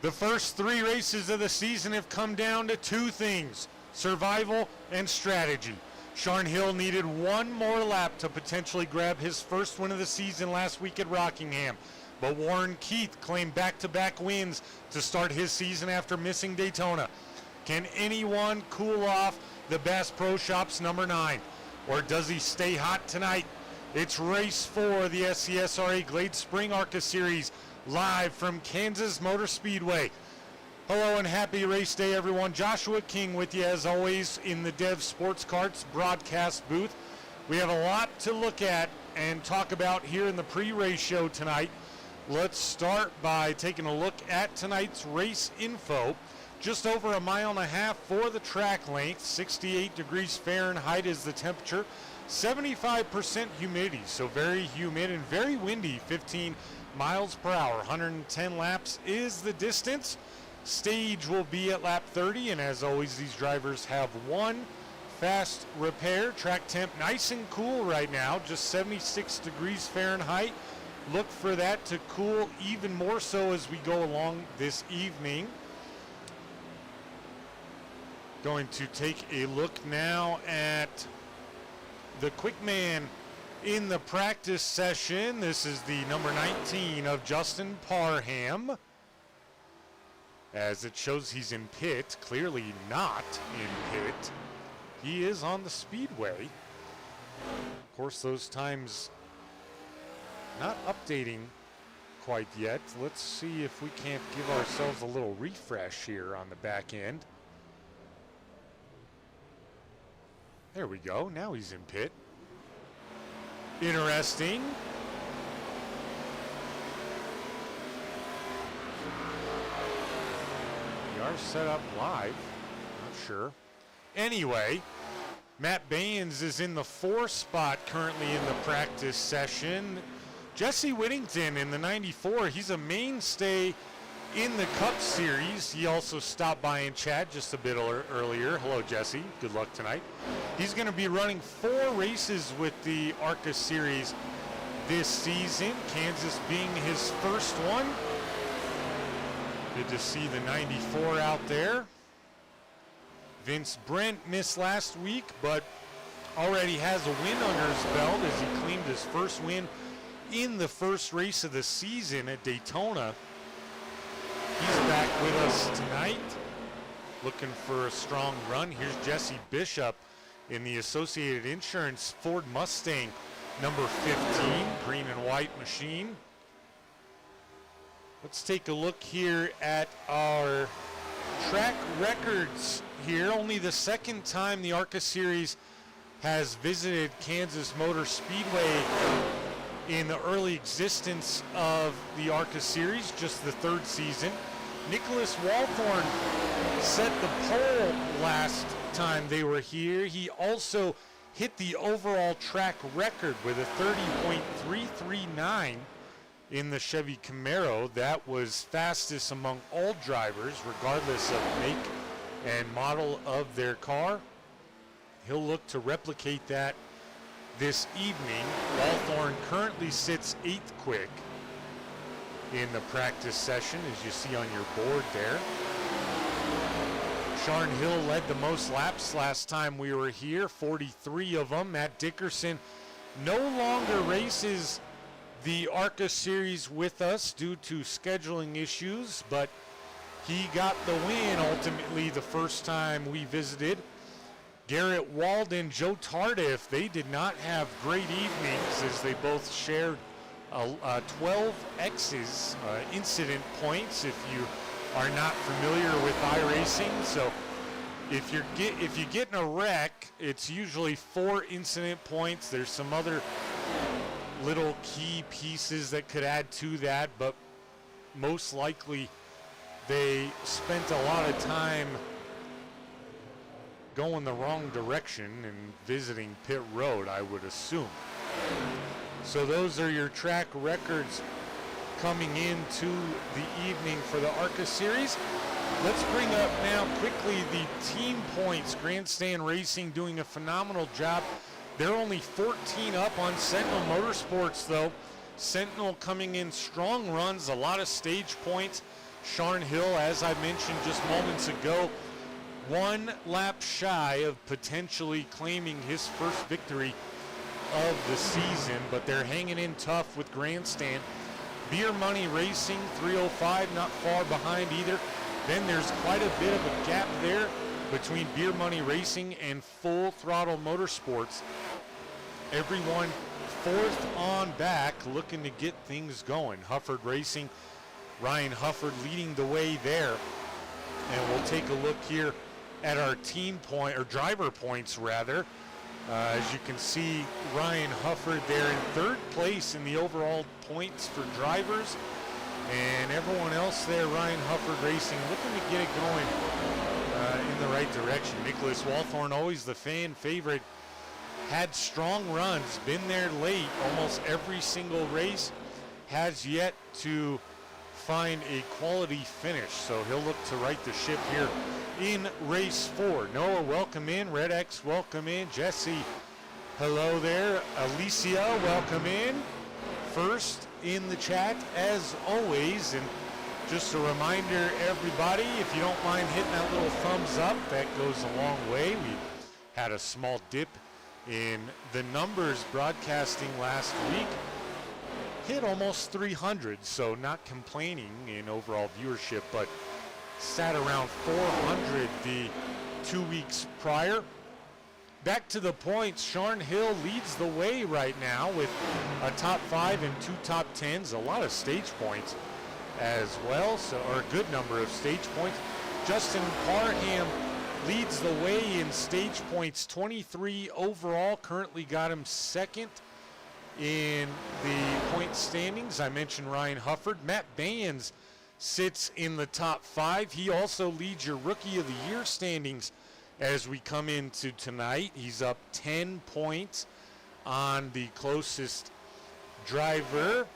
The first three races of the season have come down to two things: survival and strategy. Sharn Hill needed one more lap to potentially grab his first win of the season last week at Rockingham. But Warren Keith claimed back-to-back wins to start his season after missing Daytona. Can anyone cool off the Bass Pro Shops number 9? Or does he stay hot tonight? It's race 4 of the SCSRA Glade Spring ARCA Series, live from Kansas Motor Speedway. Hello and happy race day, everyone. Joshua King with you as always in the Dev Sports Carts broadcast booth. We have a lot to look at and talk about here in the pre-race show tonight. Let's start by taking a look at tonight's race info. Just over a mile and a half for the track length, 68 degrees Fahrenheit is the temperature, 75% humidity, so very humid and very windy, 15 miles per hour, 110 laps is the distance. Stage will be at lap 30, and as always, these drivers have one fast repair. Track temp nice and cool right now, just 76 degrees Fahrenheit. Look for that to cool even more so as we go along this evening. Going to take a look now at the quick man in the practice session. This is the number 19 of Justin Parham. As it shows he's in pit, clearly not in pit. He is on the Speedway. Of course, those times not updating quite yet. Let's see if we can't give ourselves a little refresh here on the back end. There we go. Now he's in pit. Interesting. We are set up live. Not sure. Anyway, Matt Baines is in the 4 spot currently in the practice session. Jesse Whittington in the 94. He's a mainstay in the Cup Series. He also stopped by and chat just a bit earlier. Hello, Jesse. Good luck tonight. He's going to be running 4 races with the ARCA Series this season, Kansas being his first one. Good to see the 94 out there. Vince Brent missed last week, but already has a win under his belt as he claimed his first win in the first race of the season at Daytona. He's back with us tonight, looking for a strong run. Here's Jesse Bishop in the Associated Insurance Ford Mustang, number 15, green and white machine. Let's take a look here at our track records here. Only the second time the ARCA Series has visited Kansas Motor Speedway in the early existence of the ARCA Series, just the 3rd season. Nicholas Walthorn set the pole last time they were here. He also hit the overall track record with a 30.339 in the Chevy Camaro. That was fastest among all drivers, regardless of make and model of their car. He'll look to replicate that this evening. Walthorn currently sits 8th quick in the practice session, as you see on your board there. Sharn Hill led the most laps last time we were here, 43 of them. Matt Dickerson no longer races the ARCA Series with us due to scheduling issues, but he got the win ultimately the first time we visited. Garrett Walden, Joe Tardif, they did not have great evenings as they both shared 12 X's, incident points, if you are not familiar with iRacing. So if you get in a wreck, it's usually 4 incident points. There's some other little key pieces that could add to that, but most likely they spent a lot of time going the wrong direction and visiting pit road, I would assume. So those are your track records coming into the evening for the ARCA Series. Let's bring up now quickly the team points. Grandstand Racing doing a phenomenal job. They're only 14 up on Sentinel Motorsports though. Sentinel coming in strong runs, a lot of stage points. Sharn Hill, as I mentioned just moments ago, 1 lap shy of potentially claiming his first victory of the season, but they're hanging in tough with Grandstand. Beer Money Racing, 305, not far behind either. Then there's quite a bit of a gap there between Beer Money Racing and Full Throttle Motorsports. Everyone fourth on back, looking to get things going. Hufford Racing, Ryan Hufford leading the way there. And we'll take a look here at our team point, or driver points rather. As you can see, Ryan Hufford there in 3rd place in the overall points for drivers. And everyone else there, Ryan Hufford Racing, looking to get it going in the right direction. Nicholas Walthorn, always the fan favorite, had strong runs, been there late almost every single race, has yet to find a quality finish. So he'll look to right the ship here in race 4. Noah, welcome in. Red X, welcome in. Jesse, hello there. Alicia, welcome in. First in the chat as always. And just a reminder, everybody, if you don't mind hitting that little thumbs up, that goes a long way. We had a small dip in the numbers broadcasting last week. Hit almost 300, so not complaining in overall viewership, but sat around 400 the 2 weeks prior. Back to the points, Sharn Hill leads the way right now with a top 5 and 2 top 10s, a lot of stage points as well, so, or a good number of stage points. Justin Parham leads the way in stage points, 23 overall, currently got him 2nd in the point standings. I mentioned Ryan Hufford. Matt Baynes sits in the top 5. He also leads your Rookie of the Year standings as we come into tonight. He's up 10 points on the closest driver,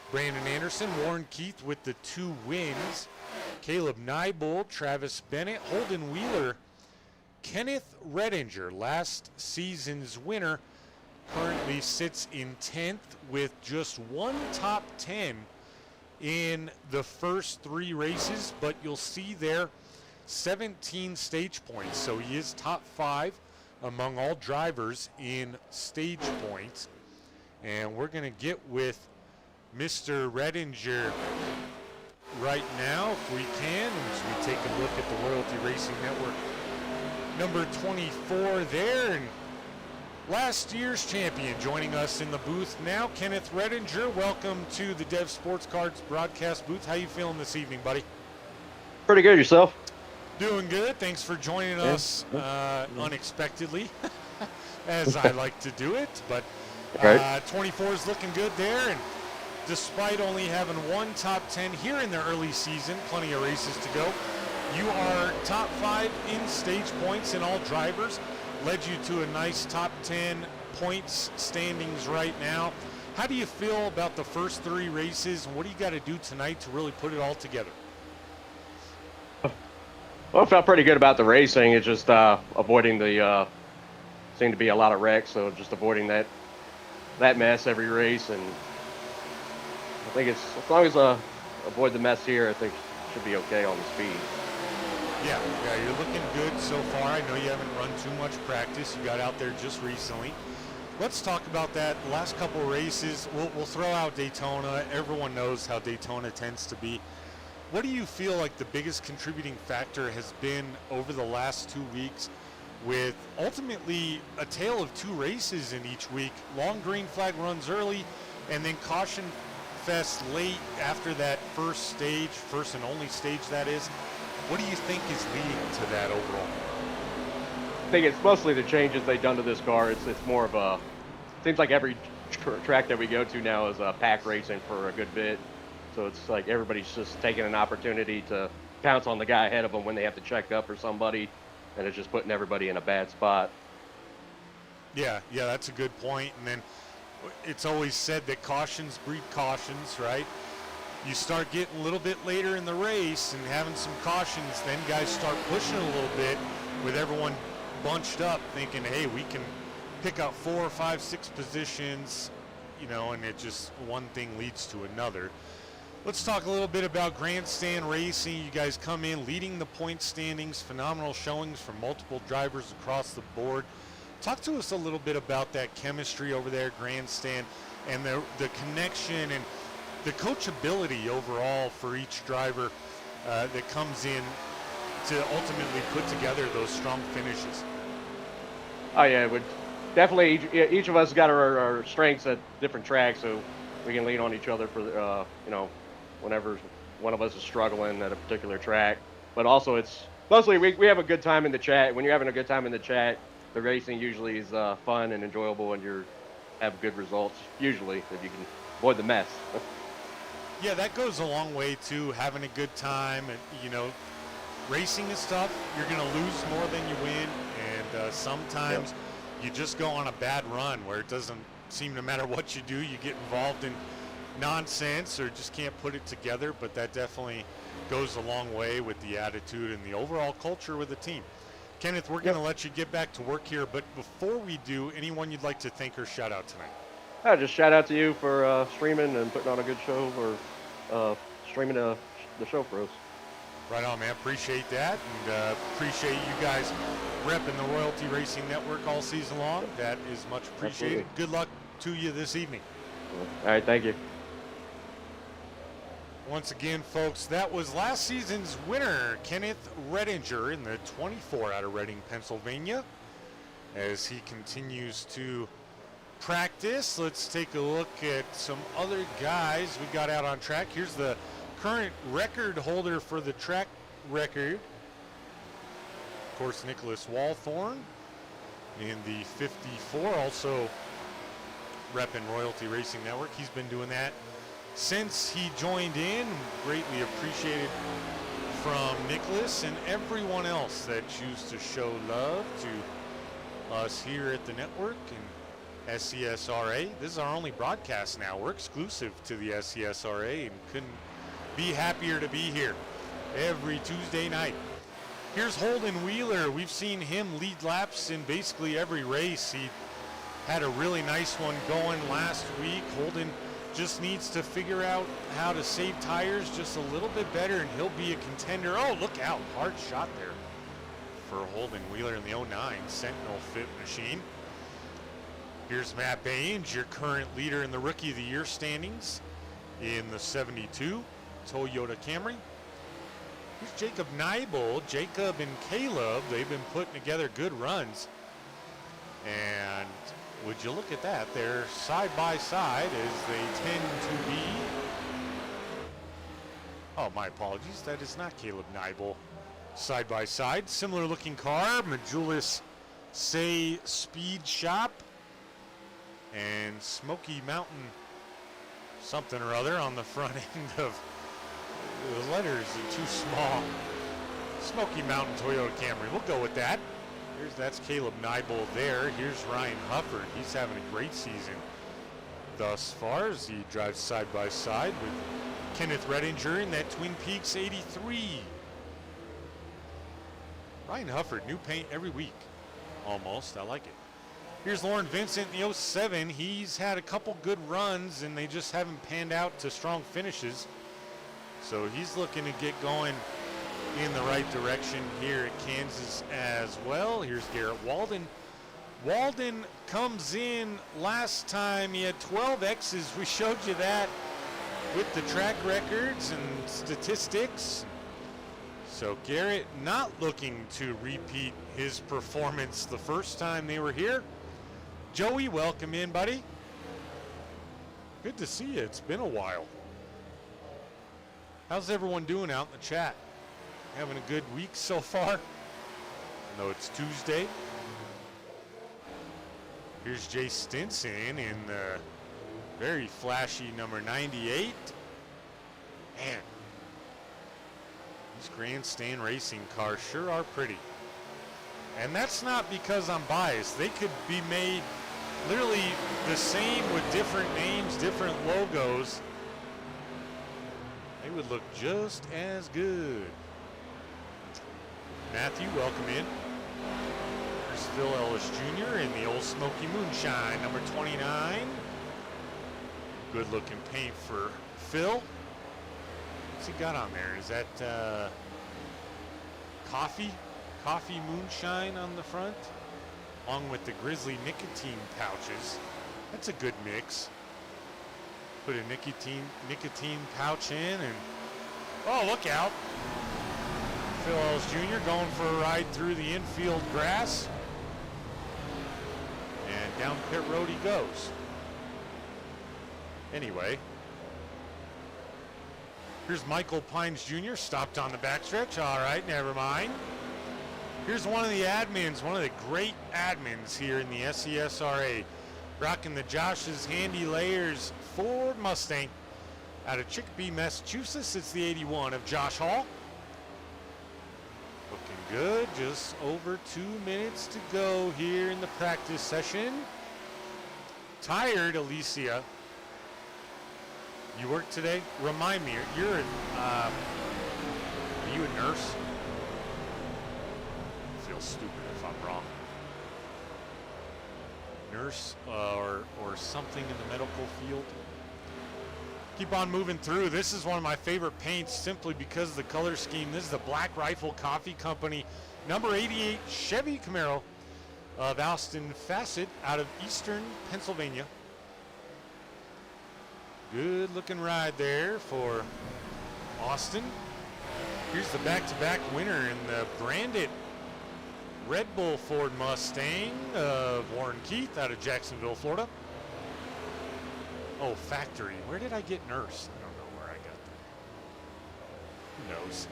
Brandon Anderson. Warren Keith with the 2 wins. Caleb Nybold, Travis Bennett, Holden Wheeler, Kenneth Redinger, last season's winner, currently sits in 10th with just 1 top 10 in the first 3 races, but you'll see there 17 stage points, so he is top 5 among all drivers in stage points. And we're going to get with Mr. Redinger right now if we can, as we take a look at the Royalty Racing Network number 24 there, and last year's champion joining us in the booth now, Kenneth Redinger. Welcome to the Dev Sports Cards broadcast booth. How you feeling this evening, buddy? Pretty good. Yourself? Doing good. Thanks for joining us unexpectedly, as I like to do it. But 24 is looking good there, and despite only having 1 top 10 here in the early season, plenty of races to go, you are top 5 in stage points in all drivers. Led you to a nice top 10 points standings right now. How do you feel about the first 3 races, and what do you got to do tonight to really put it all together? Well, I felt pretty good about the racing. It's just avoiding the seemed to be a lot of wrecks, so just avoiding that mess every race. And I think it's, as long as I avoid the mess here, I think it should be okay on the speed. Yeah, you're looking good so far. I know you haven't run too much practice. You got out there just recently. Let's talk about that. The last couple of races, we'll throw out Daytona. Everyone knows how Daytona tends to be. What do you feel like the biggest contributing factor has been over the last 2 weeks, with ultimately a tale of 2 races in each week? Long green flag runs early, and then caution fest late after that first stage, first and only stage that is. What do you think is leading to that overall? I think it's mostly the changes they've done to this car. It's more of a, seems like every track that we go to now is pack racing for a good bit. So it's like everybody's just taking an opportunity to pounce on the guy ahead of them when they have to check up for somebody, and it's just putting everybody in a bad spot. Yeah, that's a good point. And then it's always said that cautions breed cautions, right? You start getting a little bit later in the race and having some cautions, then guys start pushing a little bit with everyone bunched up thinking, hey, we can pick up 4, 5, 6 positions, you know, and it just, one thing leads to another. Let's talk a little bit about grandstand racing. You guys come in leading the point standings, phenomenal showings from multiple drivers across the board. Talk to us a little bit about that chemistry over there, grandstand, and the connection and the coachability overall for each driver that comes in to ultimately put together those strong finishes. Oh yeah, it would definitely. Each of us got our strengths at different tracks, so we can lean on each other for whenever one of us is struggling at a particular track. But also, it's mostly we have a good time in the chat. When you're having a good time in the chat, the racing usually is fun and enjoyable, and you have good results usually if you can avoid the mess. Yeah, that goes a long way too. Having a good time, and racing is tough. You're going to lose more than you win, and sometimes you just go on a bad run where it doesn't seem no matter what you do, you get involved in nonsense or just can't put it together. But that definitely goes a long way with the attitude and the overall culture with the team. Kenneth, we're going to let you get back to work here, but before we do, anyone you'd like to thank or shout out tonight? Just shout out to you for streaming and putting on a good show, or streaming the show for us. Right on, man. Appreciate that, and appreciate you guys repping the Royalty Racing Network all season long. That is much appreciated. Absolutely. Good luck to you this evening. All right, thank you. Once again, folks, that was last season's winner, Kenneth Redinger, in the 24 out of Reading, Pennsylvania. As he continues to practice, let's take a look at some other guys we got out on track. Here's the current record holder for the track record. Of course, Nicholas Walthorn in the 54, also repping Royalty Racing Network. He's been doing that since he joined in. Greatly appreciated from Nicholas and everyone else that choose to show love to us here at the network and SCSRA. This is our only broadcast now. We're exclusive to the SCSRA and couldn't be happier to be here every Tuesday night. Here's Holden Wheeler. We've seen him lead laps in basically every race. He had a really nice one going last week. Holden just needs to figure out how to save tires just a little bit better, and he'll be a contender. Oh, look out. Hard shot there for Holden Wheeler in the 09 Sentinel Fit machine. Here's Matt Baines, your current leader in the Rookie of the Year standings in the 72 Toyota Camry. Here's Jacob Neibel. Jacob and Caleb, they've been putting together good runs. And would you look at that? They're side by side as they tend to be. Oh, my apologies. That is not Caleb Neibel. Side by side. Similar looking car. Majulis Say Speed Shop. And Smoky Mountain something or other on the front end of the letters are too small. Smoky Mountain Toyota Camry. We'll go with that. That's Caleb Neibel there. Here's Ryan Hufford. He's having a great season thus far as he drives side by side with Kenneth Redinger in that Twin Peaks 83. Ryan Hufford, new paint every week. Almost. I like it. Here's Lauren Vincent in the 07. He's had a couple good runs and they just haven't panned out to strong finishes. So he's looking to get going in the right direction here at Kansas as well. Here's Garrett Walden. Walden comes in last time. He had 12 X's. We showed you that with the track records and statistics. So Garrett not looking to repeat his performance the first time they were here. Joey, welcome in, buddy. Good to see you. It's been a while. How's everyone doing out in the chat? Having a good week so far? I know it's Tuesday. Here's Jay Stinson in the very flashy number 98. Man, these grandstand racing cars sure are pretty. And that's not because I'm biased. They could be made literally the same with different names, different logos. They would look just as good. Matthew, welcome in. There's Phil Ellis Jr. in the Old Smoky Moonshine, number 29. Good looking paint for Phil. he got on there? Is that coffee moonshine on the front, along with the Grizzly nicotine pouches? That's a good mix. Put a nicotine pouch in, and oh, look out! Phil Ellis Jr. going for a ride through the infield grass, and down pit road he goes. Anyway, here's Michael Pines Jr. stopped on the backstretch. All right, never mind. Here's one of the admins, one of the great admins here in the SCSRA, rocking the Josh's Handy Layers Ford Mustang out of Chicopee, Massachusetts. It's the 81 of Josh Hall. Looking good. Just over 2 minutes to go here in the practice session. Tired, Alicia. You work today? Remind me, are you a nurse? I feel stupid if I'm wrong. Nurse or something in the medical field. Keep on moving through. This is one of my favorite paints simply because of the color scheme. This is the Black Rifle Coffee Company number 88 Chevy Camaro of Alston Fassett out of Eastern Pennsylvania. Good looking ride there for Austin. Here's the back-to-back winner in the branded Red Bull Ford Mustang of Warren Keith out of Jacksonville, Florida. Oh, factory. Where did I get nurse? I don't know where I got that. Who knows?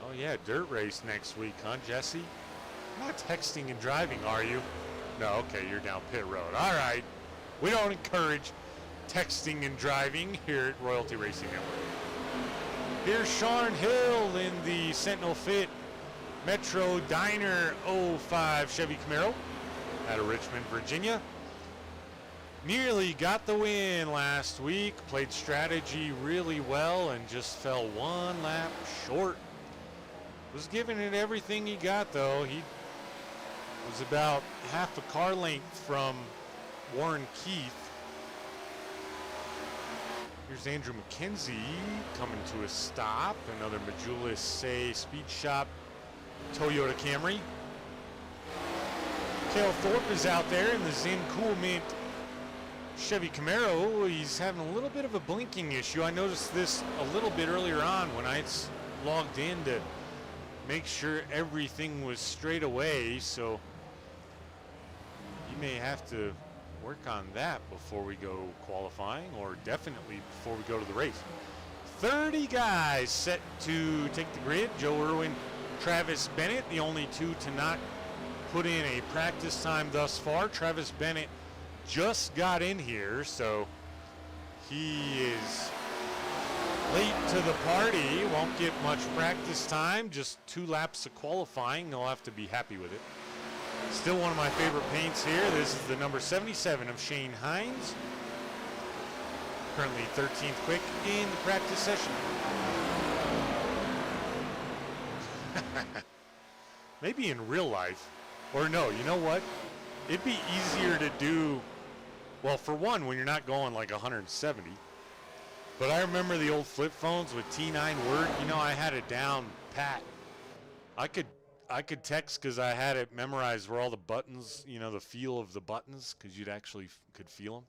Oh, yeah, dirt race next week, huh, Jesse? Not texting and driving, are you? No, okay, you're down pit road. All right. We don't encourage texting and driving here at Royalty Racing Network. Here's Sean Hill in the Sentinel Fit Metro Diner 05 Chevy Camaro out of Richmond, Virginia. Nearly got the win last week. Played strategy really well and just fell one lap short. Was giving it everything he got, though. He was about half a car length from Warren Keith. Here's Andrew McKenzie coming to a stop. Another Majulis Say Speed Shop Toyota Camry. Cale Thorpe is out there in the Zen Cool Mint Chevy Camaro. He's having a little bit of a blinking issue. I noticed this a little bit earlier on when I logged in to make sure everything was straight away, so you may have to work on that before we go qualifying, or definitely before we go to the race. 30 guys set to take the grid. Joe Irwin, Travis Bennett, the only two to not put in a practice time thus far. Travis Bennett just got in here, so he is late to the party. Won't get much practice time, just 2 laps of qualifying. He'll have to be happy with it. Still one of my favorite paints here. This is the number 77 of Shane Hines. Currently 13th quick in the practice session. Maybe in real life. Or no, you know what? It'd be easier to do, well, for one, when you're not going like 170. But I remember the old flip phones with T9 Word. You know, I had it down pat. I could text because I had it memorized where all the buttons, you know, the feel of the buttons, because you'd actually could feel them.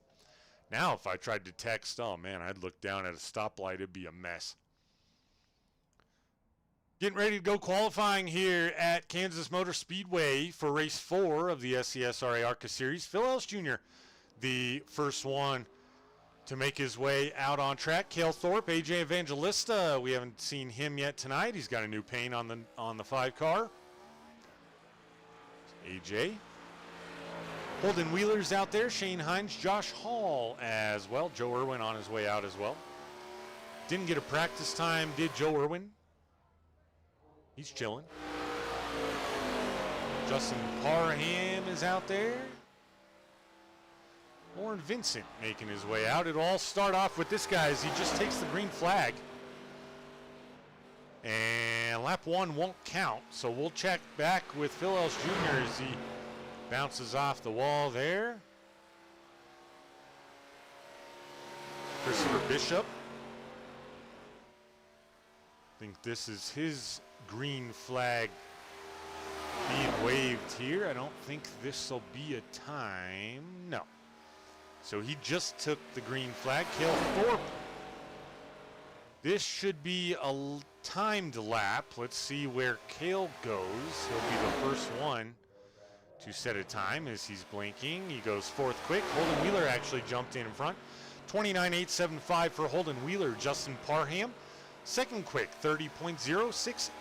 Now, if I tried to text, oh man, I'd look down at a stoplight. It'd be a mess. Getting ready to go qualifying here at Kansas Motor Speedway for race 4 of the SCSRA ARCA Series. Phil Ellis Jr., the first one to make his way out on track. Cale Thorpe, AJ Evangelista, we haven't seen him yet tonight. He's got a new paint on the 5 car. AJ. Holden Wheeler's out there. Shane Hines, Josh Hall as well. Joe Irwin on his way out as well. Didn't get a practice time, did Joe Irwin? He's chilling. Justin Parham is out there. Lauren Vincent making his way out. It'll all start off with this guy as he just takes the green flag. And lap 1 won't count, so we'll check back with Phil Ellis Jr. as he bounces off the wall there. Christopher Bishop. I think this is his green flag being waved here. I don't think this will be a time. No. So he just took the green flag. Cale Thorpe. This should be a timed lap. Let's see where Cale goes. He'll be the first one to set a time as he's blinking. He goes fourth quick. Holden Wheeler actually jumped in front. 29.875 for Holden Wheeler. Justin Parham, second quick, 30.068.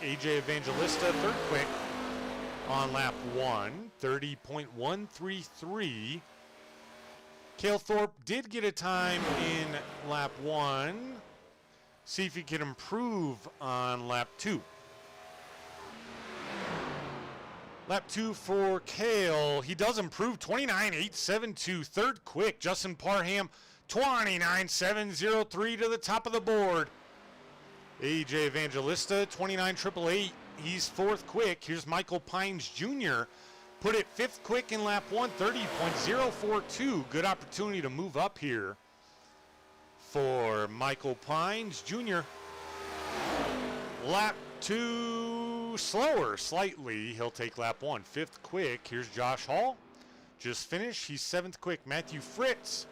AJ Evangelista, third quick on lap 1, 30.133. Cale Thorpe did get a time in lap 1. See if he can improve on lap 2. Lap 2 for Cale. He does improve, 29.872. Third quick, Justin Parham, 29.703 to the top of the board. AJ Evangelista, 29.888. He's fourth quick. Here's Michael Pines Jr. Put it fifth quick in lap 1, 30.042. Good opportunity to move up here for Michael Pines Jr. Lap 2 slower slightly. He'll take lap 1. Fifth quick. Here's Josh Hall. Just finished. He's seventh quick. Matthew Fritz,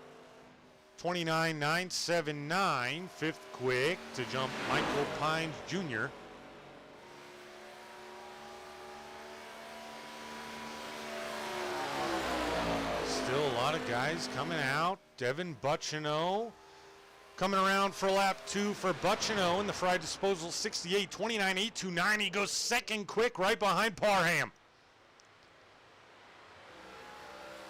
29.979. Fifth quick to jump Michael Pines Jr. Still a lot of guys coming out. Devin Bucciano coming around for lap 2 for Bucciano in the Fry Disposal 68, 29.829. He goes second quick right behind Parham.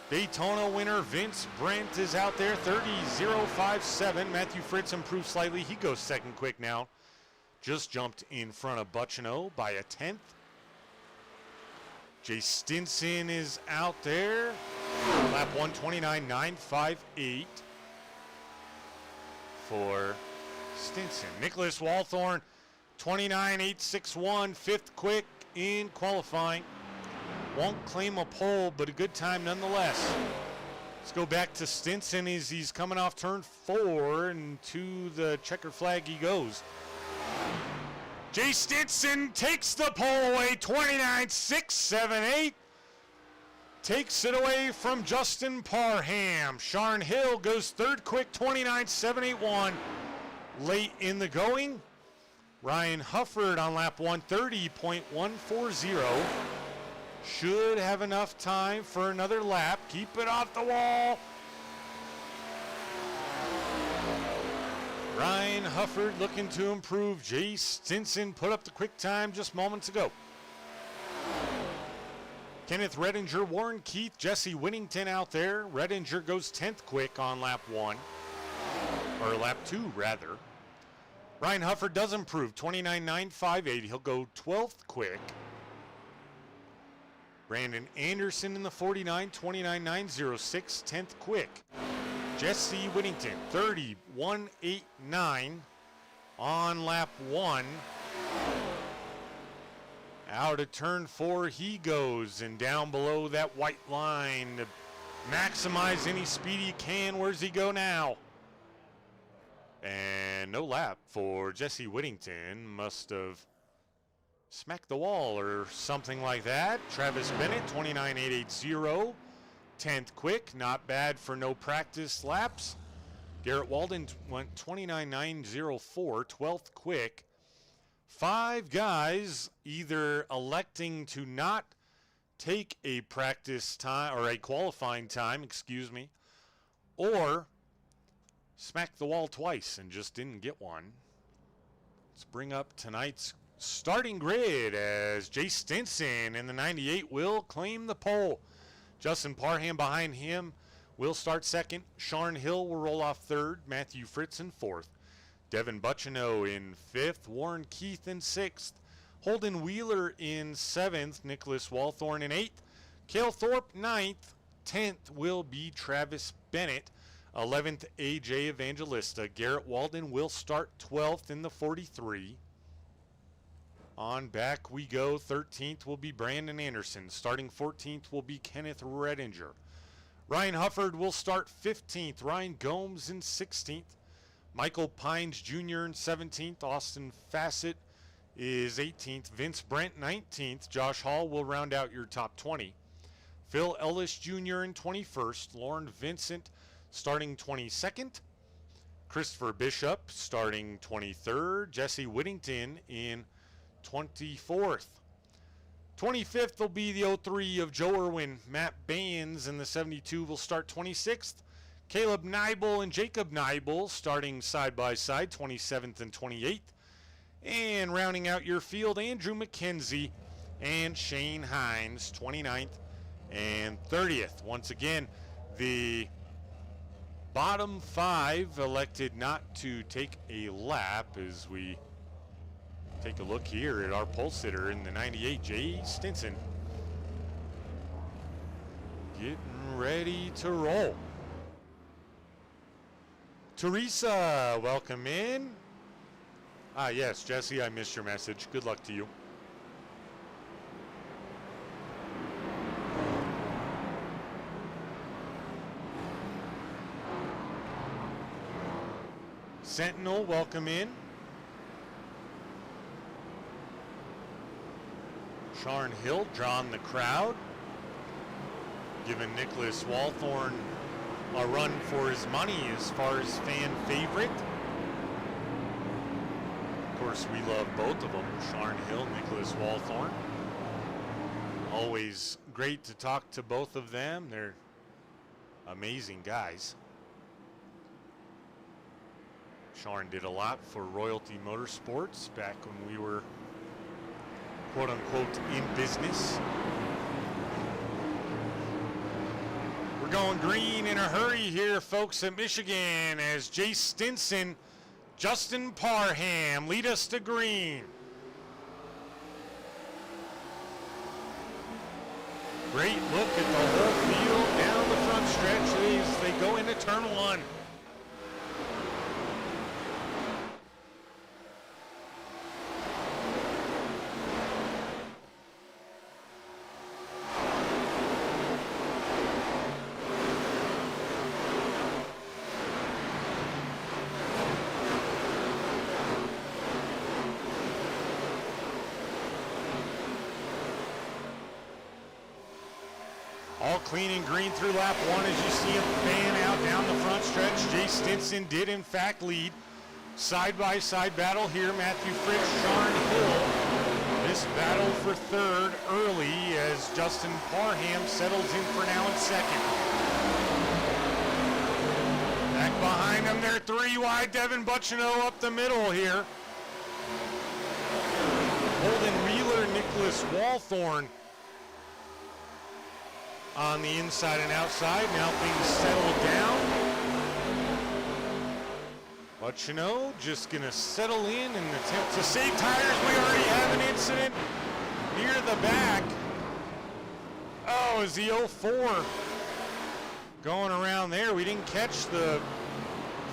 Daytona winner Vince Brent is out there, 30.057. Matthew Fritz improved slightly. He goes second quick now. Just jumped in front of Bucciano by a tenth. Jay Stinson is out there. Lap 1, 29.958 for Stinson. Nicholas Walthorn, 29.861, fifth quick in qualifying. Won't claim a pole, but a good time nonetheless. Let's go back to Stinson as he's coming off turn 4, and to the checker flag he goes. Jay Stinson takes the pole away, 29.678. Takes it away from Justin Parham. Sharn Hill goes third quick, 29.781. Late in the going. Ryan Hufford on lap 1, 30.140. Should have enough time for another lap. Keep it off the wall. Ryan Hufford looking to improve. Jay Stinson put up the quick time just moments ago. Kenneth Redinger, Warren Keith, Jesse Whittington out there. Redinger goes 10th quick on lap 1. Or lap 2, rather. Ryan Hufford does improve, 29.958. He'll go 12th quick. Brandon Anderson in the 49, 29.906, 10th quick. Jesse Whittington, 30.189 on lap 1. Out of turn 4 he goes, and down below that white line to maximize any speed he can. Where's he go now? And no lap for Jesse Whittington. Must have smacked the wall or something like that. Travis Bennett, 29.880. 10th quick, not bad for no practice laps. Garrett Walden went 29.904, 12th quick. 5 guys either electing to not take a practice time or a qualifying time, or smacked the wall twice and just didn't get one. Let's bring up tonight's starting grid as Jay Stinson in the 98 will claim the pole. Justin Parham behind him will start second. Sharn Hill will roll off third. Matthew Fritz in fourth. Devin Bucciano in fifth. Warren Keith in sixth. Holden Wheeler in seventh. Nicholas Walthorn in eighth. Cale Thorpe ninth. 10th will be Travis Bennett. 11th, AJ Evangelista. Garrett Walden will start 12th in the 43. On back we go. 13th will be Brandon Anderson. Starting 14th will be Kenneth Redinger. Ryan Hufford will start 15th. Ryan Gomes in 16th. Michael Pines Jr. in 17th. Austin Fassett is 18th. Vince Brent 19th. Josh Hall will round out your top 20. Phil Ellis Jr. in 21st. Lauren Vincent starting 22nd. Christopher Bishop starting 23rd. Jesse Whittington in 24th. 25th will be the 03 of Joe Irwin. Matt Baines in the 72 will start 26th. Caleb Nibel and Jacob Nibel starting side by side, 27th and 28th. And rounding out your field, Andrew McKenzie and Shane Hines, 29th and 30th. Once again, the bottom 5 elected not to take a lap as we take a look here at our pole sitter in the 98, Jay Stinson. Getting ready to roll. Teresa, welcome in. Yes, Jesse, I missed your message. Good luck to you. Sentinel, welcome in. Sharn Hill drawing the crowd, giving Nicholas Walthorn a run for his money as far as fan favorite. Of course, we love both of them, Sharn Hill, Nicholas Walthorn. Always great to talk to both of them. They're amazing guys. Sharn did a lot for Royalty Motorsports back when we were quote-unquote in business. We're going green in a hurry here, folks, at Michigan, as Jay Stinson, Justin Parham lead us to green. Great look at the whole field down the front stretch as they go into turn 1. All clean and green through lap 1 as you see him fan out down the front stretch. Jay Stinson did in fact lead. Side-by-side battle here. Matthew Fritz, Sharn Hill. This battle for third early as Justin Parham settles in for now in second. Back behind him, they're 3 wide. Devin Bucciano up the middle here. Holden Wheeler, Nicholas Walthorn on the inside and outside. Now things settle down. Bucciano just going to settle in and attempt to save tires. We already have an incident near the back. Oh, is the 04 going around there? We didn't catch the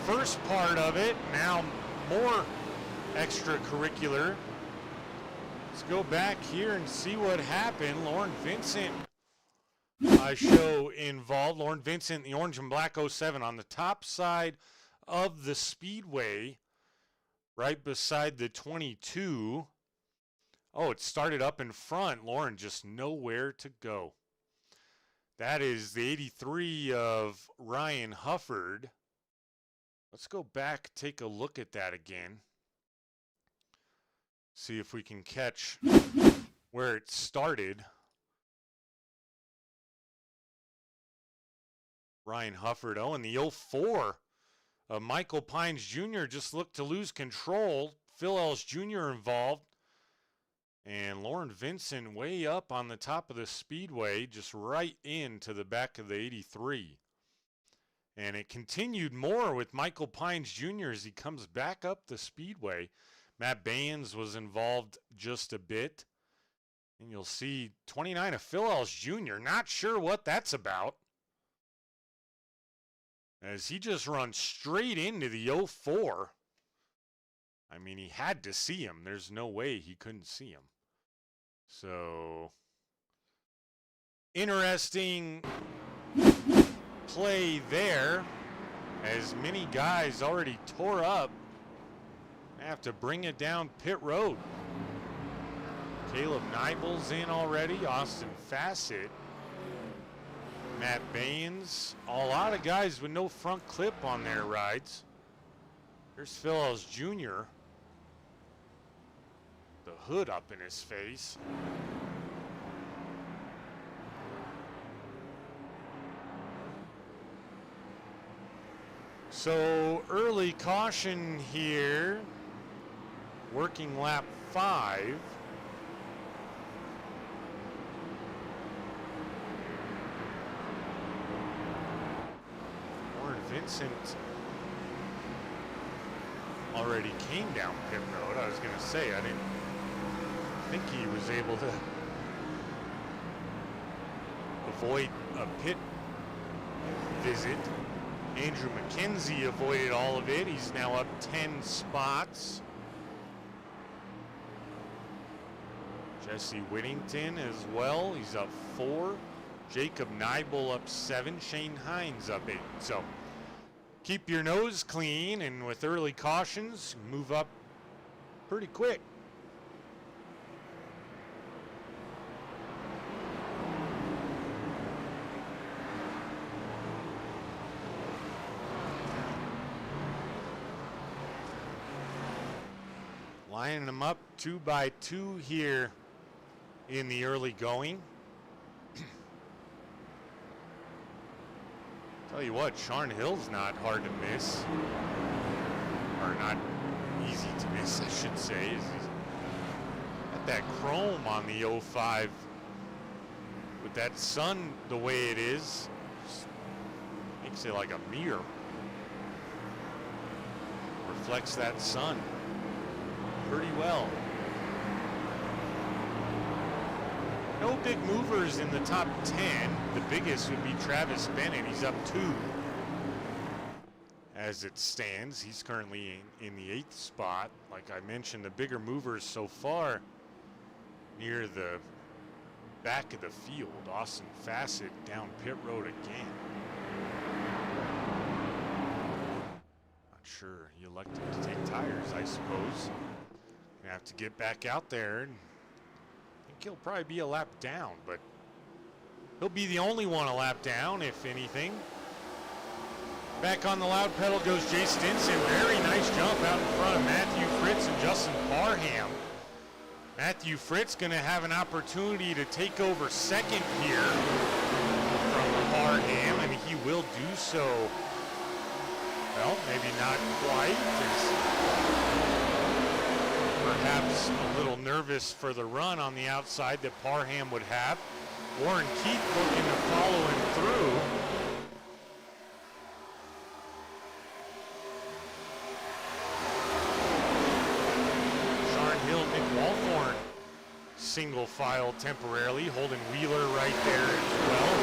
first part of it. Now more extracurricular. Let's go back here and see what happened. Lauren Vincent show involved. Lauren Vincent, the orange and black 07 on the top side of the Speedway, right beside the 22. Oh, it started up in front. Lauren just nowhere to go. That is the 83 of Ryan Hufford. Let's go back, take a look at that again. See if we can catch where it started. Ryan Hufford, and the 04 of Michael Pines Jr. just looked to lose control. Phil Ellis Jr. involved. And Lauren Vincent way up on the top of the Speedway, just right into the back of the 83. And it continued more with Michael Pines Jr. as he comes back up the Speedway. Matt Baines was involved just a bit. And you'll see 29 of Phil Ellis Jr. Not sure what that's about, as he just runs straight into the 04. I mean, he had to see him. There's no way he couldn't see him. So, interesting play there, as many guys already tore up. Have to bring it down pit road. Caleb Nibel's in already. Austin Fassett. Matt Baines. A lot of guys with no front clip on their rides. There's Phil Ellis Jr. The hood up in his face. So early caution here. Working lap 5. Warren Vincent already came down pit road. I was going to say, I didn't think he was able to avoid a pit visit. Andrew McKenzie avoided all of it. He's now up 10 spots. Jesse Whittington as well. He's up 4. Jacob Nibel up 7. Shane Hines up 8. So keep your nose clean, and with early cautions, move up pretty quick. Lining them up 2 by 2 here in the early going. Tell you what, Sharn Hill's not hard to miss, or not easy to miss, I should say. He's got that chrome on the 05 with that sun the way it is. Just makes it like a mirror. Reflects that sun pretty well. No big movers in the top 10. The biggest would be Travis Bennett. He's up 2 as it stands. He's currently in the 8th spot. Like I mentioned, the bigger movers so far near the back of the field. Austin Fassett down pit road again. Not sure. He elected to take tires, I suppose. Gonna have to get back out there. And I think he'll probably be a lap down, but he'll be the only one a lap down, if anything. Back on the loud pedal goes Jay Stinson. Very nice jump out in front of Matthew Fritz and Justin Parham. Matthew Fritz going to have an opportunity to take over second here from Parham, and he will do so. Well, maybe not quite. Perhaps a little nervous for the run on the outside that Parham would have. Warren Keith looking to follow him through. Sharn Hill, Nick Walthorn single file temporarily, holding Wheeler right there as well.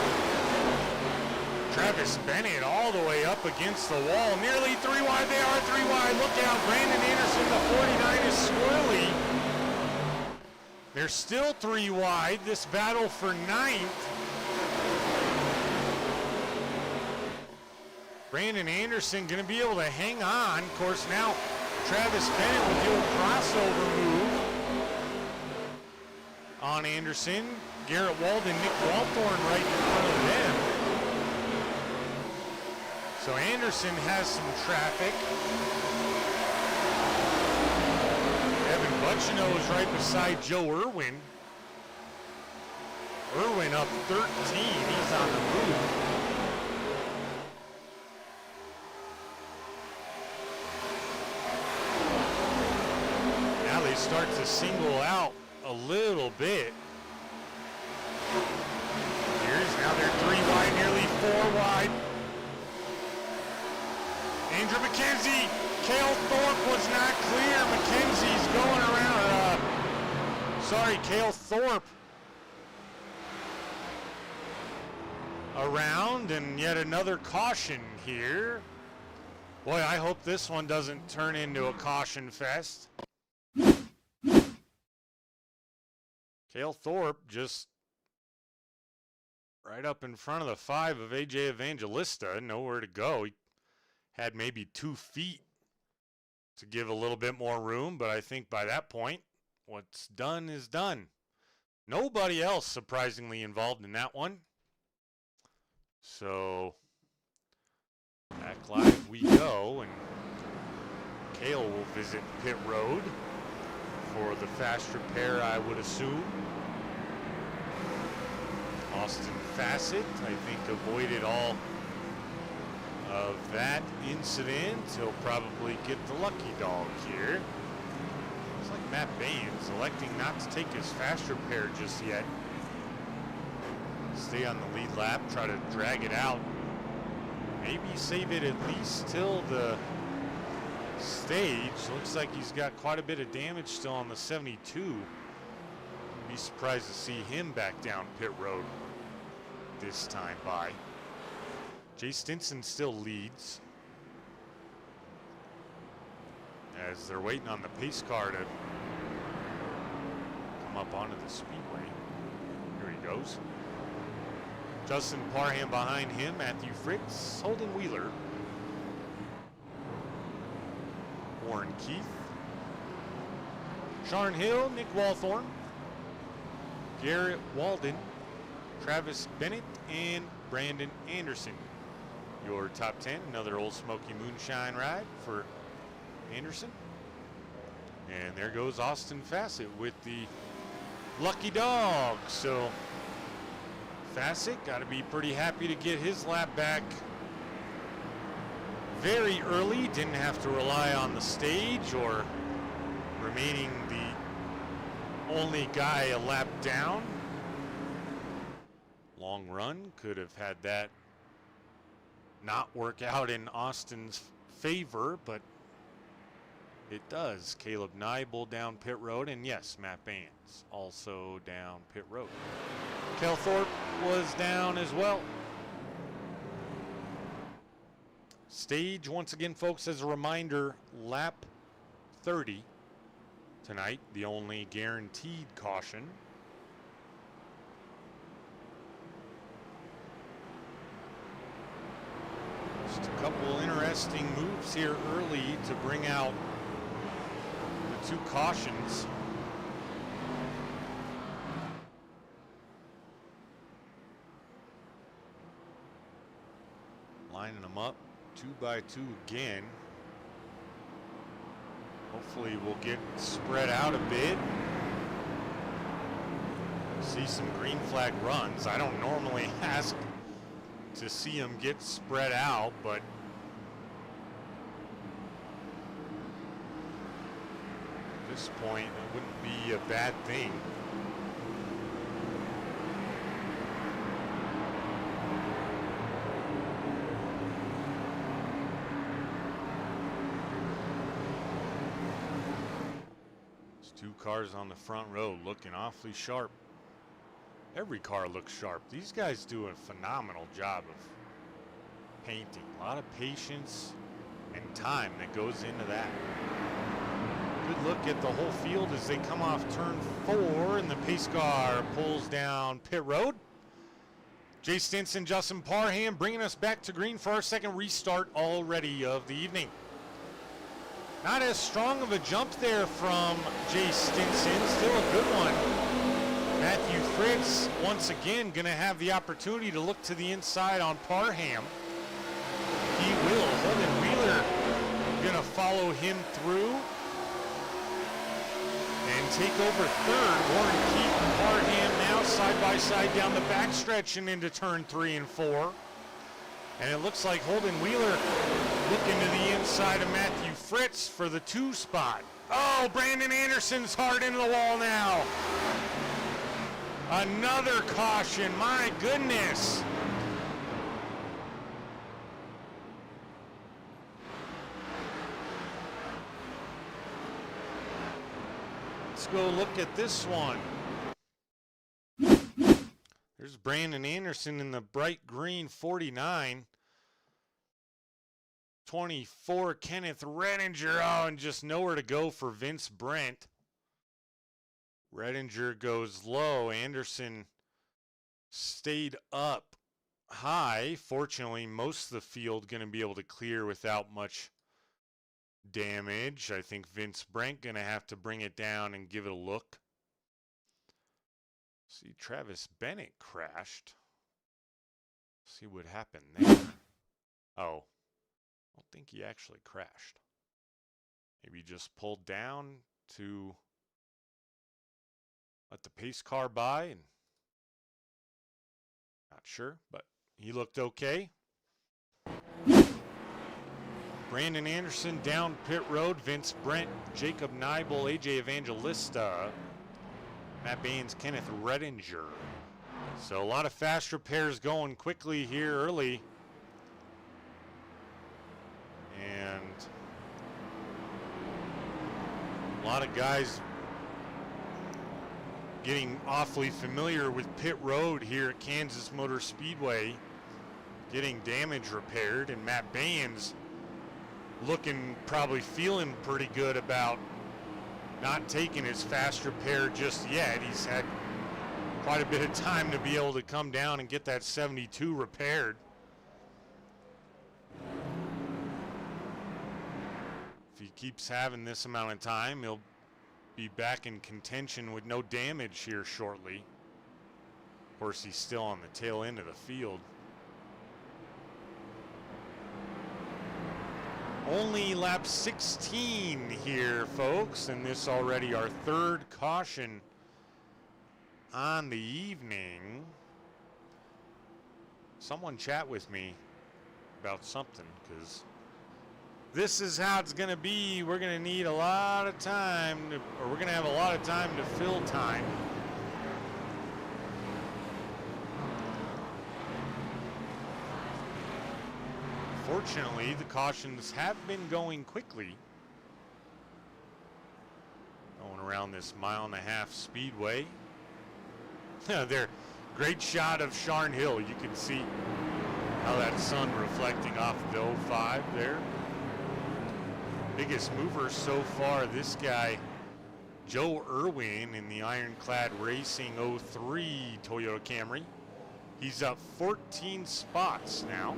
Travis Bennett all the way up against the wall. Nearly 3 wide. They are 3 wide. Look out. Brandon Anderson, the 49 is swirly. They're still 3 wide. This battle for 9th. Brandon Anderson going to be able to hang on. Of course, now Travis Bennett with the old crossover move on Anderson. Garrett Walden, Nick Walthorn right in front of them. So Anderson has some traffic. Evan Butchino is right beside Joe Irwin. Irwin up 13. He's on the move. Now they start to single out a little bit. Now they're 3 wide, nearly 4 wide. Andrew McKenzie, Cale Thorpe was not clear. McKenzie's going around. Cale Thorpe around, and yet another caution here. Boy, I hope this one doesn't turn into a caution fest. Cale Thorpe just right up in front of the 5 of AJ Evangelista. Nowhere to go. He had maybe 2 feet to give a little bit more room, but I think by that point, what's done is done. Nobody else surprisingly involved in that one. So back live we go, and Cale will visit pit road for the fast repair, I would assume. Austin Fassett, I think, avoided all of that incident. He'll probably get the lucky dog here. Looks like Matt Baines electing not to take his fast repair just yet. Stay on the lead lap, try to drag it out. Maybe save it at least till the stage. Looks like he's got quite a bit of damage still on the 72. Be surprised to see him back down pit road this time by. Jay Stinson still leads as they're waiting on the pace car to come up onto the speedway. Here he goes. Justin Parham behind him, Matthew Fritz, Holden Wheeler, Warren Keith, Sharn Hill, Nick Walthorn, Garrett Walden, Travis Bennett, and Brandon Anderson. Your top 10, another Old Smoky Moonshine ride for Anderson. And there goes Austin Fassett with the lucky dog. So Fassett got to be pretty happy to get his lap back very early. Didn't have to rely on the stage or remaining the only guy a lap down. Long run could have had that not work out in Austin's favor, but it does. Caleb Nibel down pit road, and yes, Matt Baines also down pit road. Kel Thorpe was down as well. Stage, once again, folks, as a reminder, lap 30 tonight, the only guaranteed caution. Just a couple interesting moves here early to bring out the 2 cautions. Lining them up 2 by 2 again. Hopefully we'll get spread out a bit. See some green flag runs. I don't normally ask to see them get spread out, but at this point it wouldn't be a bad thing. There's 2 cars on the front row looking awfully sharp. Every car looks sharp. These guys do a phenomenal job of painting. A lot of patience and time that goes into that. Good look at the whole field as they come off turn 4 and the pace car pulls down pit road. Jay Stinson, Justin Parham bringing us back to green for our second restart already of the evening. Not as strong of a jump there from Jay Stinson. Still a good one. Matthew Fritz, once again, going to have the opportunity to look to the inside on Parham. He will. Holden Wheeler going to follow him through and take over third. Warren Keith and Parham now side by side down the backstretch and into turn 3 and 4. And it looks like Holden Wheeler looking to the inside of Matthew Fritz for the 2 spot. Oh, Brandon Anderson's hard into the wall now. Another caution, my goodness. Let's go look at this one. There's Brandon Anderson in the bright green 49. 24, Kenneth Redinger. Oh, and just nowhere to go for Vince Brent. Redinger goes low. Anderson stayed up high. Fortunately, most of the field going to be able to clear without much damage. I think Vince Brent going to have to bring it down and give it a look. See, Travis Bennett crashed. See what happened there. Oh, I don't think he actually crashed. Maybe just pulled down to let the pace car by, and not sure, but he looked okay. Brandon Anderson down pit road. Vince Brent, Jacob Neibel, AJ Evangelista, Matt Baines, Kenneth Redinger. So a lot of fast repairs going quickly here early. And a lot of guys getting awfully familiar with pit road here at Kansas Motor Speedway, getting damage repaired, and Matt Baines looking, probably feeling pretty good about not taking his fast repair just yet. He's had quite a bit of time to be able to come down and get that 72 repaired. If he keeps having this amount of time, he'll be back in contention with no damage here shortly. Of course, he's still on the tail end of the field. Only lap 16 here, folks, and this already our third caution on the evening. Someone chat with me about something, because this is how it's going to be. We're going to need a lot of time, or we're going to have a lot of time to fill time. Fortunately, the cautions have been going quickly. Going around this 1.5-mile speedway. There, great shot of Sharn Hill. You can see how that sun reflecting off the 05 there. Biggest mover so far, this guy, Joe Irwin, in the Ironclad Racing 03 Toyota Camry. He's up 14 spots now.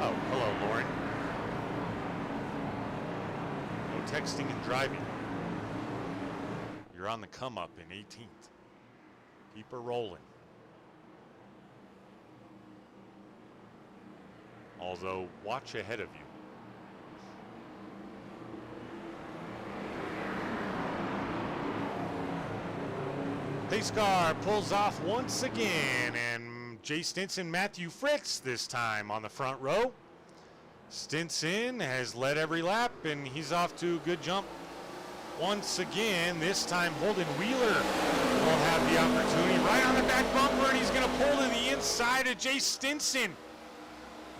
Oh, hello, Lauren. No texting and driving. You're on the come up in 18th. Keep her rolling. Although, watch ahead of you. Pace car pulls off once again, and Jay Stinson, Matthew Fritz this time on the front row. Stinson has led every lap, and he's off to a good jump once again. This time Holden Wheeler will have the opportunity right on the back bumper, and he's going to pull to the inside of Jay Stinson.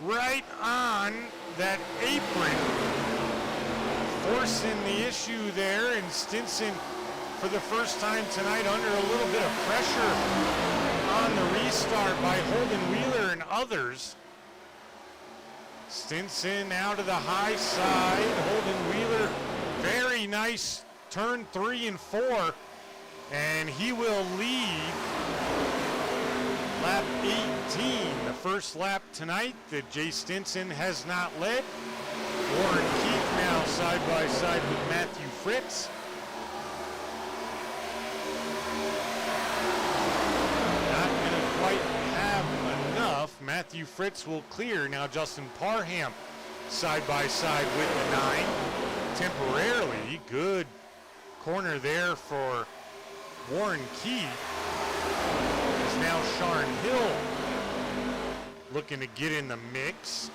Right on that apron, forcing the issue there, and Stinson for the first time tonight under a little bit of pressure on the restart by Holden Wheeler and others. Stinson out to the high side. Holden Wheeler, very nice turn 3 and 4, and he will lead lap 18, the first lap tonight that Jay Stinson has not led. Warren Keith now side by side with Matthew Fritz. Not going to quite have enough. Matthew Fritz will clear. Now Justin Parham side by side with the 9. Temporarily, good corner there for Warren Keith. Now Sharn Hill looking to get in the mix.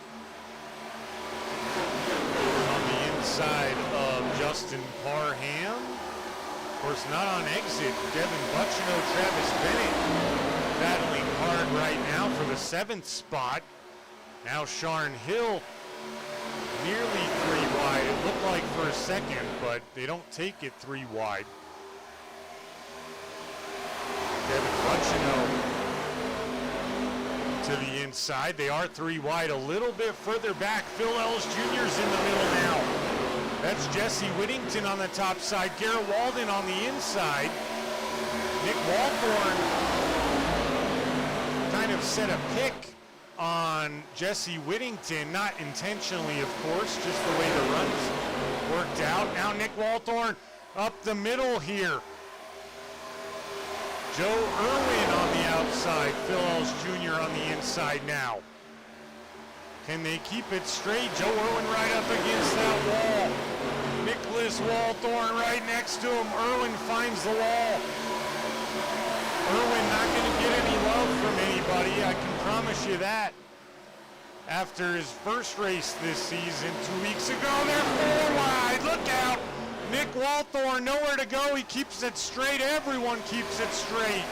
On the inside of Justin Parham. Of course, not on exit. Devin Butchino, Travis Bennett battling hard right now for the 7th spot. Now Sharn Hill nearly 3 wide. It looked like for a second, but they don't take it 3 wide. Devin Butchino to the inside. They are 3 wide, a little bit further back. Phil Ellis Jr.'s in the middle now. That's Jesse Whittington on the top side. Garrett Walden on the inside. Nick Walthorn kind of set a pick on Jesse Whittington, not intentionally, of course, just the way the runs worked out. Now Nick Walthorn up the middle here. Joe Irwin on the outside. Phil Ellis Jr. on the inside now. Can they keep it straight? Joe Irwin right up against that wall. Nicholas Walthorn right next to him. Irwin finds the wall. Irwin not going to get any love from anybody, I can promise you that. After his first race this season 2 weeks ago, they're 4 wide. Look out! Nick Walthorn nowhere to go. He keeps it straight. Everyone keeps it straight.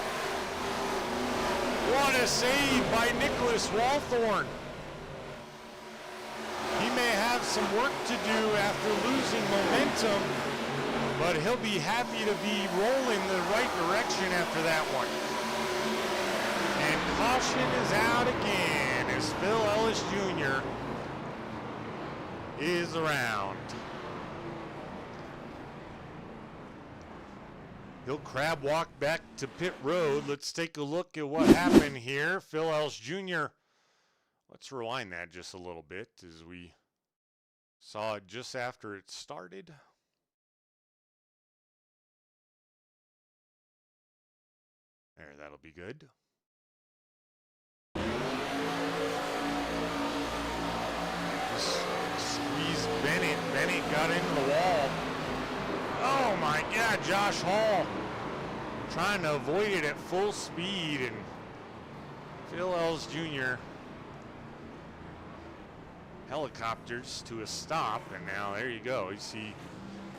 What a save by Nicholas Walthorn. He may have some work to do after losing momentum, but he'll be happy to be rolling the right direction after that one. And caution is out again as Phil Ellis Jr. is around. He'll crab walk back to pit road. Let's take a look at what happened here. Phil Ellis Jr. Let's rewind that just a little bit as we saw it just after it started. There, that'll be good. Just squeezed Bennett. Bennett got into the wall. Oh my God, Josh Hall trying to avoid it at full speed, and Phil Ellis Jr. helicopters to a stop, and now there you go. You see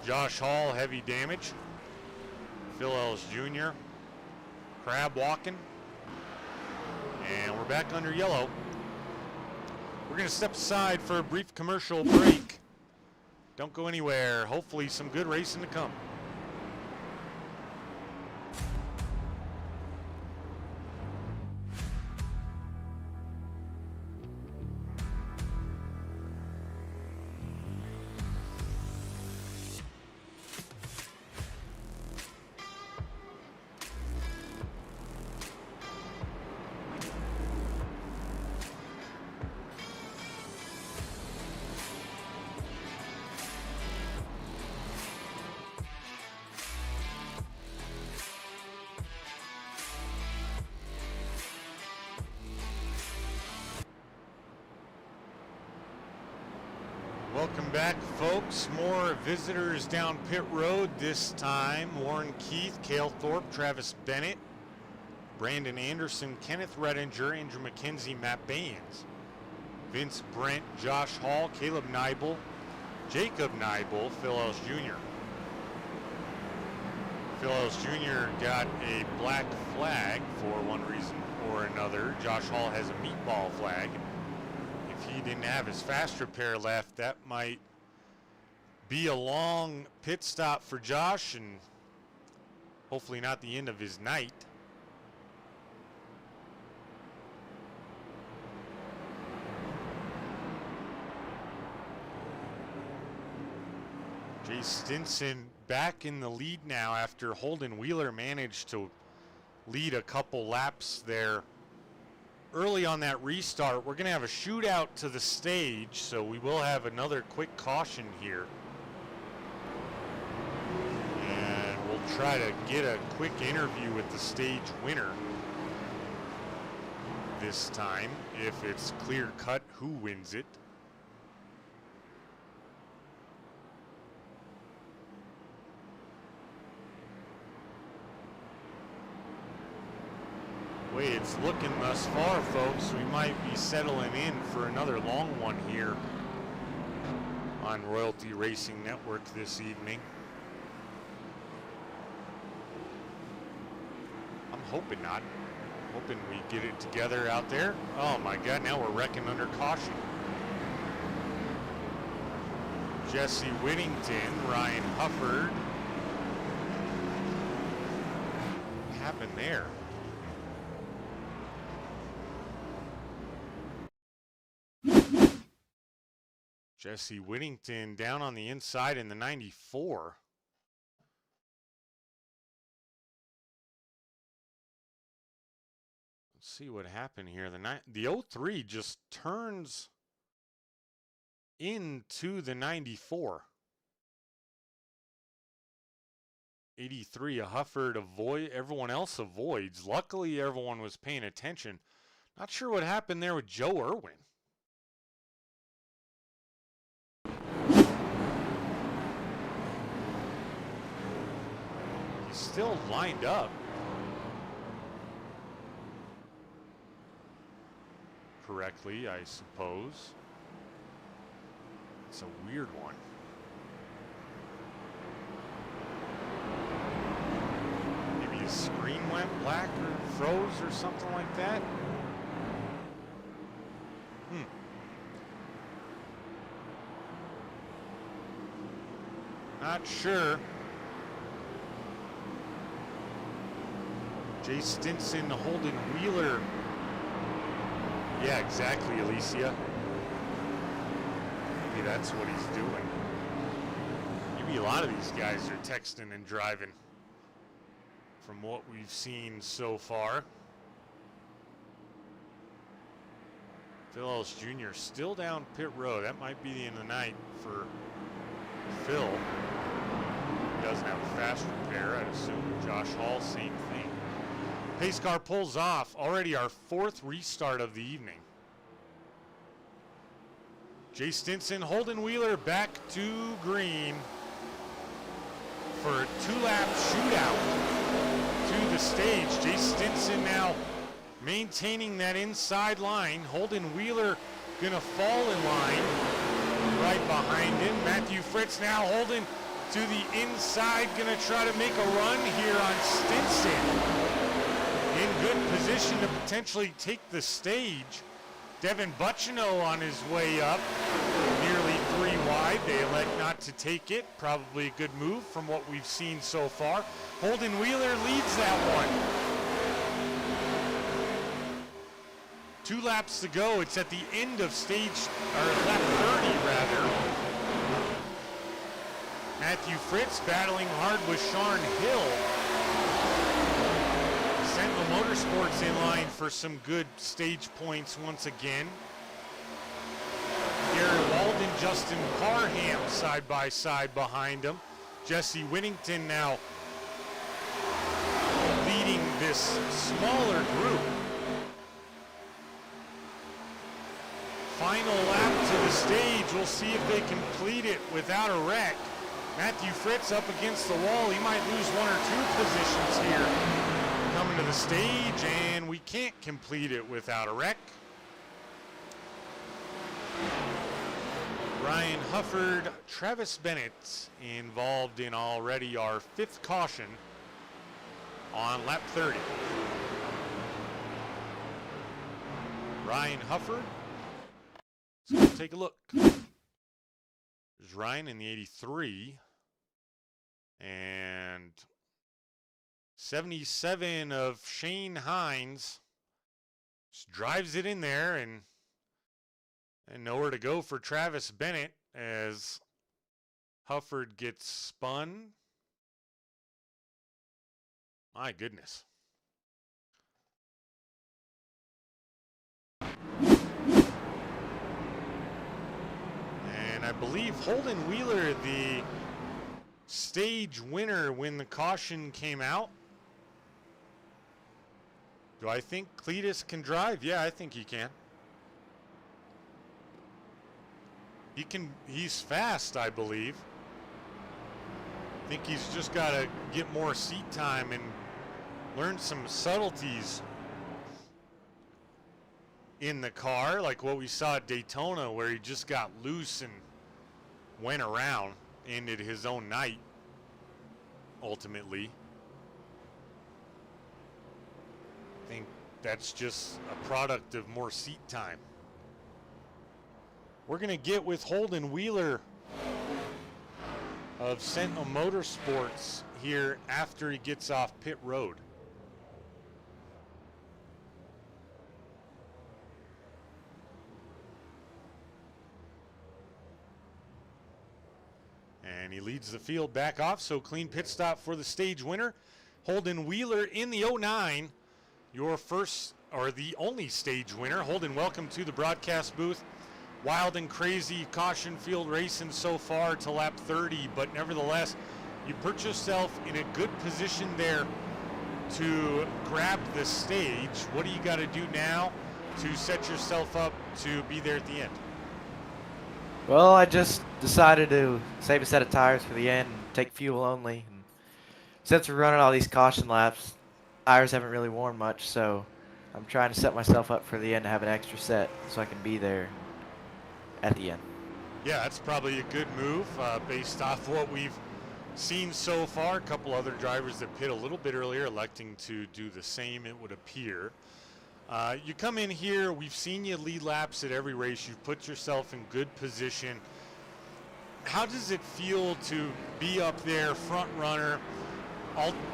Josh Hall, heavy damage. Phil Ellis Jr. crab walking, and we're back under yellow. We're going to step aside for a brief commercial break. Don't go anywhere. Hopefully some good racing to come. Welcome back, folks. More visitors down pit road this time. Warren Keith, Cale Thorpe, Travis Bennett, Brandon Anderson, Kenneth Redinger, Andrew McKenzie, Matt Baines, Vince Brent, Josh Hall, Caleb Neibel, Jacob Neibel, Phil Ellis Jr. Phil Ellis Jr. got a black flag for one reason or another. Josh Hall has a meatball flag. If he didn't have his fast repair left, that might be a long pit stop for Josh, and hopefully not the end of his night. Jay Stinson back in the lead now after Holden Wheeler managed to lead a couple laps there early on that restart. We're going to have a shootout to the stage, so we will have another quick caution here. And we'll try to get a quick interview with the stage winner this time, if it's clear cut who wins it. Way it's looking thus far, folks, we might be settling in for another long one here on Royalty Racing Network this evening. I'm hoping not. Hoping we get it together out there. Oh my God, now we're wrecking under caution. Jesse Whittington, Ryan Hufford. What happened there? Jesse Whittington down on the inside in the 94. Let's see what happened here. The 03 just turns into the 94. 83, a Hufford everyone else avoids. Luckily, everyone was paying attention. Not sure what happened there with Joe Irwin. He's still lined up. Correctly, I suppose. It's a weird one. Maybe his screen went black or froze or something like that. Not sure. Jay Stinson holding Wheeler. Yeah, exactly, Alicia. Maybe that's what he's doing. Maybe a lot of these guys are texting and driving from what we've seen so far. Phil Ellis Jr. still down pit road. That might be the end of the night for Phil. He doesn't have a fast repair, I'd assume. Josh Hall, same thing. Pace car pulls off. Already our fourth restart of the evening. Jay Stinson holding Wheeler back to green for a two-lap shootout to the stage. Jay Stinson now maintaining that inside line. Holden Wheeler gonna fall in line right behind him. Matthew Fritz now holding to the inside, gonna try to make a run here on Stinson. In good position to potentially take the stage. Devin Buccino on his way up, nearly 3 wide. They elect not to take it. Probably a good move from what we've seen so far. Holden Wheeler leads that one. 2 laps to go. It's at the end of lap 30 rather. Matthew Fritz battling hard with Sean Hill. Sentinel Motorsports in line for some good stage points once again. Gary Walden, Justin Parham side by side behind him. Jesse Whittington now leading this smaller group. Final lap to the stage. We'll see if they complete it without a wreck. Matthew Fritz up against the wall. He might lose 1 or 2 positions here. Coming to the stage, and we can't complete it without a wreck. Ryan Hufford, Travis Bennett involved in already our 5th caution on lap 30. Ryan Hufford. So we'll take a look. There's Ryan in the 83. And 77 of Shane Hines just drives it in there, and nowhere to go for Travis Bennett as Hufford gets spun. My goodness. And I believe Holden Wheeler, the stage winner when the caution came out. Do I think Cletus can drive? Yeah, I think he can. He's fast, I believe. I think he's just got to get more seat time and learn some subtleties in the car, like what we saw at Daytona, where he just got loose and went around, ended his own night, ultimately. I think that's just a product of more seat time. We're going to get with Holden Wheeler of Sentinel Motorsports here after he gets off pit road. And he leads the field back off, so clean pit stop for the stage winner. Holden Wheeler in the 09, your first or the only stage winner. Holden, welcome to the broadcast booth. Wild and crazy caution field racing so far to lap 30, but nevertheless, you put yourself in a good position there to grab the stage. What do you got to do now to set yourself up to be there at the end? Well, I just decided to save a set of tires for the end and take fuel only. And since we're running all these caution laps, tires haven't really worn much, so I'm trying to set myself up for the end to have an extra set so I can be there at the end. Yeah, that's probably a good move based off what we've seen so far. A couple other drivers that pit a little bit earlier electing to do the same, it would appear. You come in here, we've seen you lead laps at every race. You've put yourself in good position. How does it feel to be up there, front runner,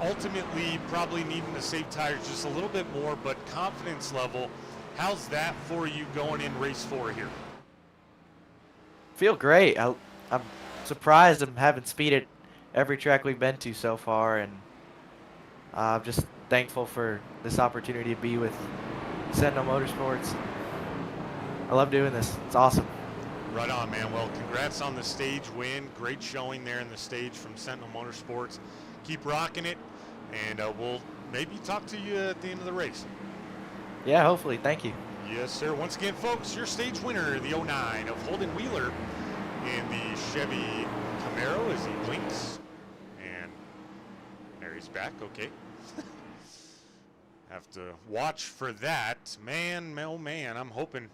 ultimately probably needing to save tires just a little bit more, but confidence level, how's that for you going in race 4 here? Feel great. I'm surprised I'm having speed at every track we've been to so far, and I'm just thankful for this opportunity to be with Sentinel Motorsports. I love doing this. It's awesome. Right on, man. Well, congrats on the stage win. Great showing there in the stage from Sentinel Motorsports. Keep rocking it, and we'll maybe talk to you at the end of the race. Yeah, hopefully. Thank you. Yes, sir. Once again, folks, your stage winner, the 09 of Holden Wheeler in the Chevy Camaro as he blinks. And there he's back. Okay. Have to watch for that. Man, oh man, I'm hoping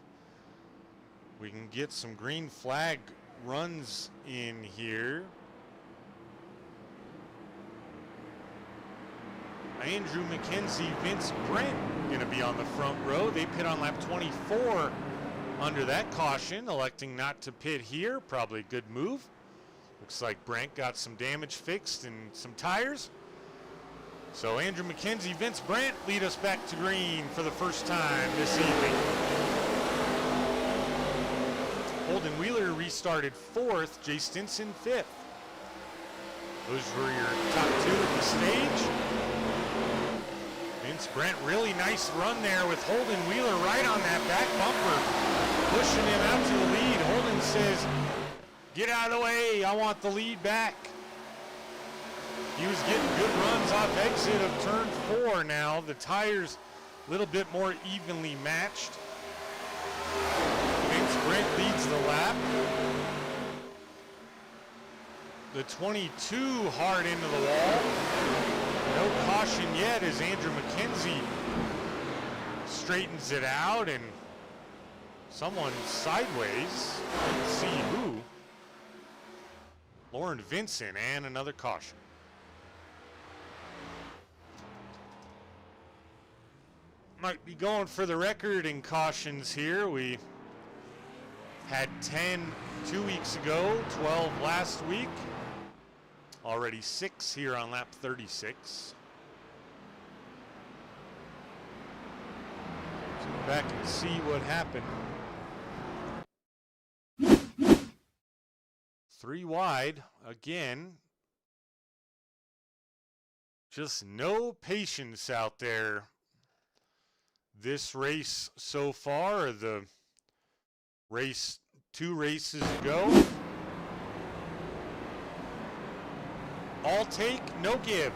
we can get some green flag runs in here. Andrew McKenzie, Vince Brent going to be on the front row. They pit on lap 24 under that caution, electing not to pit here. Probably a good move. Looks like Brent got some damage fixed and some tires. So Andrew McKenzie, Vince Brent lead us back to green for the first time this evening. Holden Wheeler restarted 4th, Jay Stinson 5th. Those were your top 2 at the stage. Vince Brent, really nice run there with Holden Wheeler right on that back bumper, pushing him out to the lead. Holden says, get out of the way, I want the lead back. He was getting good runs off exit of turn 4 now. The tires a little bit more evenly matched. Vince Brent leads the lap. The 22 hard into the wall. No caution yet as Andrew McKenzie straightens it out, and someone sideways, let's see who. Lauren Vincent, and another caution. Might be going for the record in cautions here. We had 10 2 weeks ago, 12 last week. Already 6 here on lap 36. Let's go back and see what happened. 3 wide again. Just no patience out there. This race so far, or the race 2 races ago. All take, no give.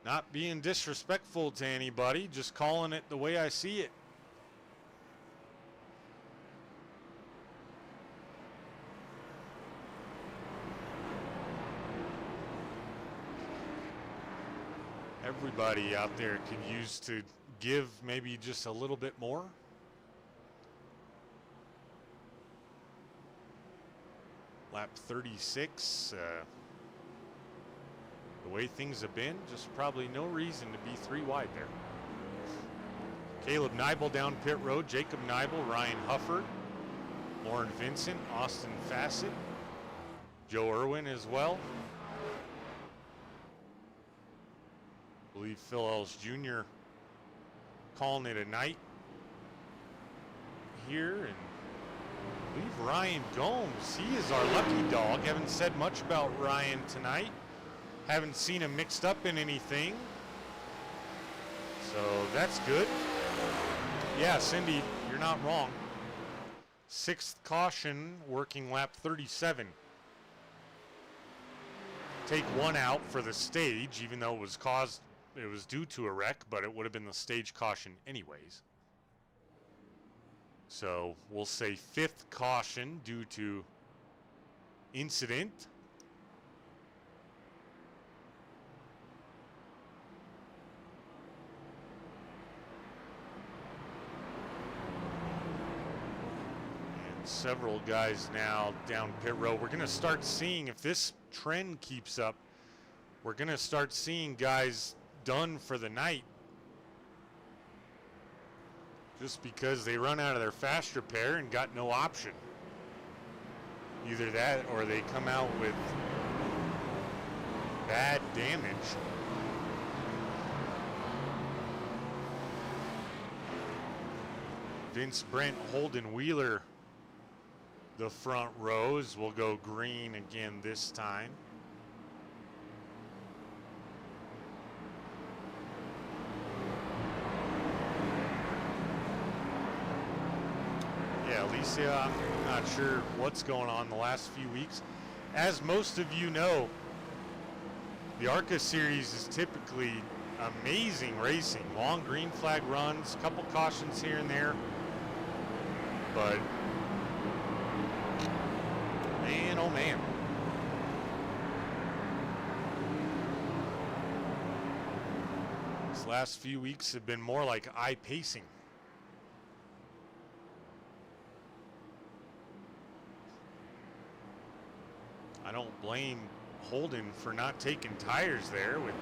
Not being disrespectful to anybody, just calling it the way I see it. Everybody out there could use to give maybe just a little bit more. Lap 36, the way things have been, just probably no reason to be 3 wide there. Caleb Neibel down pit road, Jacob Neibel, Ryan Hufford, Lauren Vincent, Austin Fassett, Joe Irwin as well. I believe Phil Ellis Jr. calling it a night here, and believe Ryan Gomes, he is our lucky dog. Haven't said much about Ryan tonight. Haven't seen him mixed up in anything. So that's good. Yeah, Cindy, you're not wrong. 6th caution, working lap 37. Take 1 out for the stage, even though it was due to a wreck, but it would have been the stage caution anyways. So we'll say 5th caution due to incident. And several guys now down pit road. We're going to start seeing, if this trend keeps up, we're going to start seeing guys done for the night. Just because they run out of their fast repair and got no option. Either that or they come out with bad damage. Vince Brent, Holden Wheeler, the front rows will go green again this time. Yeah, Alicia, I'm not sure what's going on the last few weeks. As most of you know, the ARCA series is typically amazing racing. Long green flag runs, couple cautions here and there. But, man, oh man. These last few weeks have been more like eye pacing. I don't blame Holden for not taking tires there with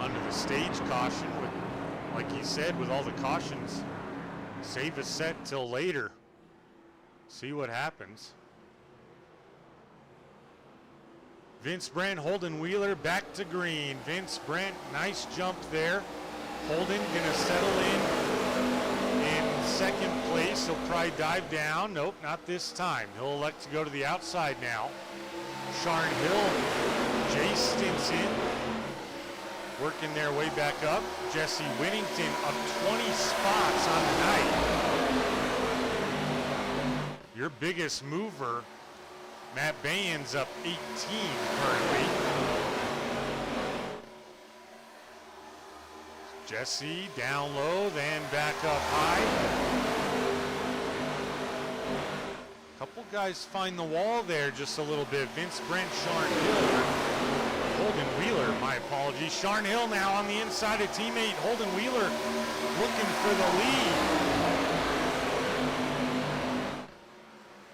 under the stage caution. With, like he said, with all the cautions, save a set till later. See what happens. Vince Brent, Holden Wheeler back to green. Vince Brent, nice jump there. Holden gonna settle in second place. He'll probably dive down. Nope, not this time. He'll elect to go to the outside now. Sharn Hill, Jay Stinson working their way back up. Jesse Whittington up 20 spots on the night. Your biggest mover, Matt Baines, up 18 currently. Jesse down low, then back up high. Couple guys find the wall there just a little bit. Vince Brent, Sharn Hill, Holden Wheeler, my apologies. Sharn Hill now on the inside of teammate Holden Wheeler looking for the lead.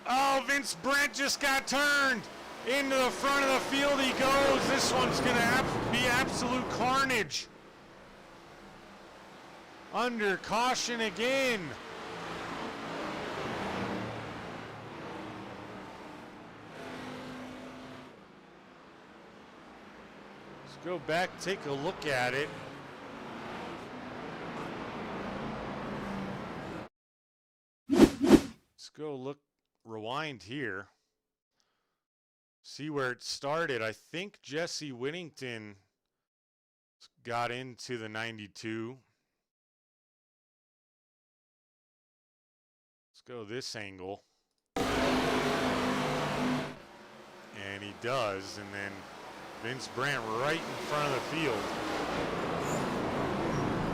Oh, Vince Brent just got turned. Into the front of the field he goes. This one's going to be absolute carnage. Under caution again. Go back, take a look at it. Let's go look, rewind here. See where it started. I think Jesse Whittington got into the 92. Let's go this angle. And he does, and then Vince Brent right in front of the field.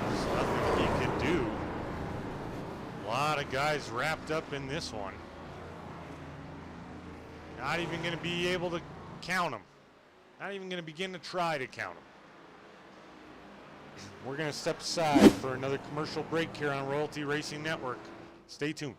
There's nothing he could do. A lot of guys wrapped up in this one. Not even going to be able to count them. Not even going to begin to try to count them. We're going to step aside for another commercial break here on Royalty Racing Network. Stay tuned.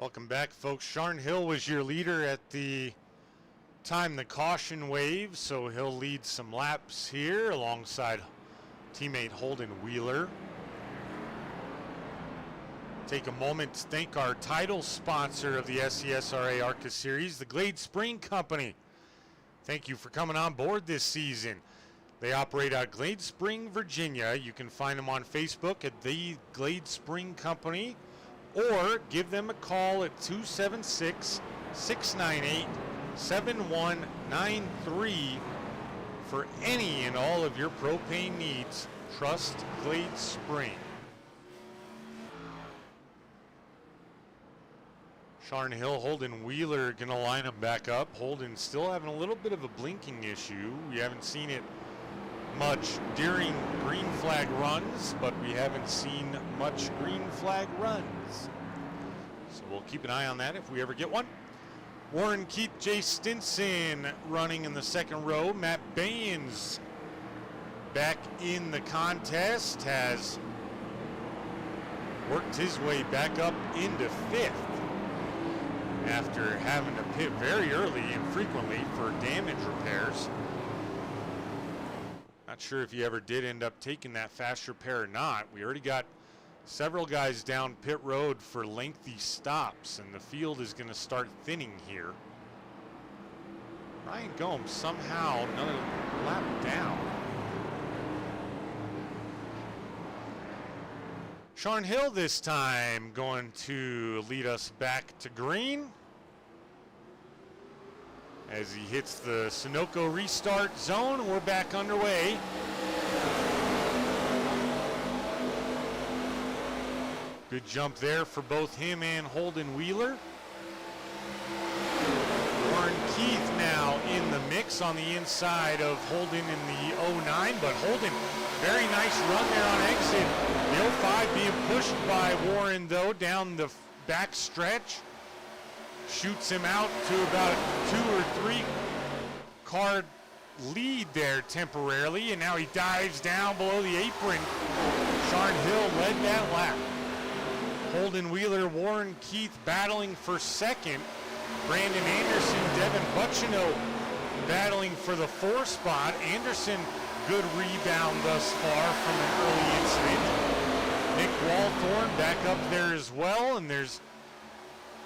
Welcome back, folks. Sharn Hill was your leader at the time the caution wave, so he'll lead some laps here alongside teammate Holden Wheeler. Take a moment to thank our title sponsor of the SCSRA ARCA Series, the Glade Spring Company. Thank you for coming on board this season. They operate out of Glade Spring, Virginia. You can find them on Facebook at the Glade Spring Company, or give them a call at 276-698-7193 for any and all of your propane needs. Trust Glade Spring. Sharn Hill, Holden Wheeler gonna line them back up. Holden still having a little bit of a blinking issue. We haven't seen it much during green flag runs, but we haven't seen much green flag runs. So we'll keep an eye on that if we ever get one. Warren Keith, Jay Stinson running in the second row. Matt Baines back in the contest, has worked his way back up into fifth after having to pit very early and frequently for damage repairs. Not sure if he ever did end up taking that fast repair or not. We already got several guys down pit road for lengthy stops, and the field is going to start thinning here. Ryan Gomes somehow another lap down. Sharn Hill this time going to lead us back to green as he hits the Sunoco restart zone. We're back underway. Good jump there for both him and Holden Wheeler. Warren Keith now in the mix on the inside of Holden in the 09, but Holden, very nice run there on exit. The 05 being pushed by Warren though down the back stretch. Shoots him out to about 2 or 3 car lead there temporarily, and now he dives down below the apron. Sharn Hill led that lap. Holden Wheeler, Warren Keith battling for second. Brandon Anderson, Devin Buccino battling for the 4th spot. Anderson, good rebound thus far from an early incident. Nick Walthorn back up there as well, and there's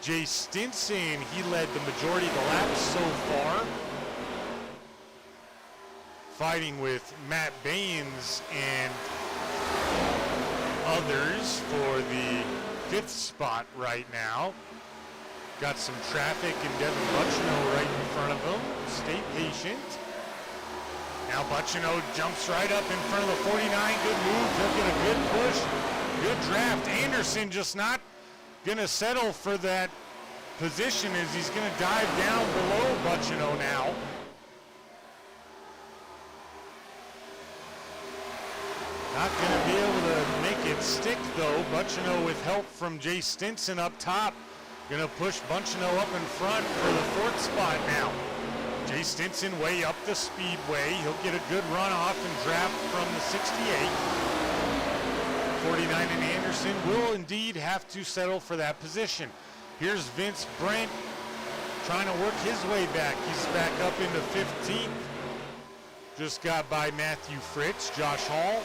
Jay Stinson. He led the majority of the laps so far, fighting with Matt Baines and others for the 5th spot right now. Got some traffic and Devin Buccino right in front of him. Stay patient. Now Buccino jumps right up in front of the 49. Good move. He'll get a good push. Good draft. Anderson just not going to settle for that position as he's going to dive down below Buccino now. Not going to be able to make it stick though. Buccino with help from Jay Stinson up top. Going to push Buccino up in front for the 4th spot now. Jay Stinson way up the speedway. He'll get a good run off and draft from the 68. 49 and Anderson will indeed have to settle for that position. Here's Vince Brent trying to work his way back. He's back up into 15th. Just got by Matthew Fritz. Josh Hall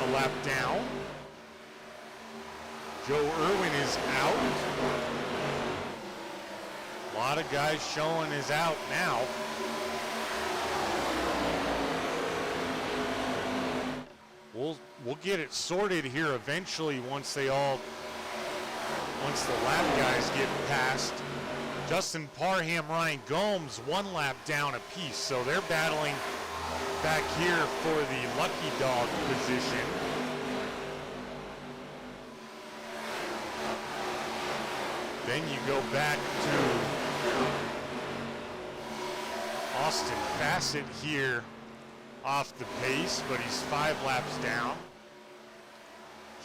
a lap down. Joe Irwin is out. A lot of guys showing is out now. We'll get it sorted here eventually once the lap guys get past. Justin Parham, Ryan Gomes, 1 lap down apiece, so they're battling back here for the lucky dog position. Then you go back to Austin Bassett here off the pace, but he's 5 laps down.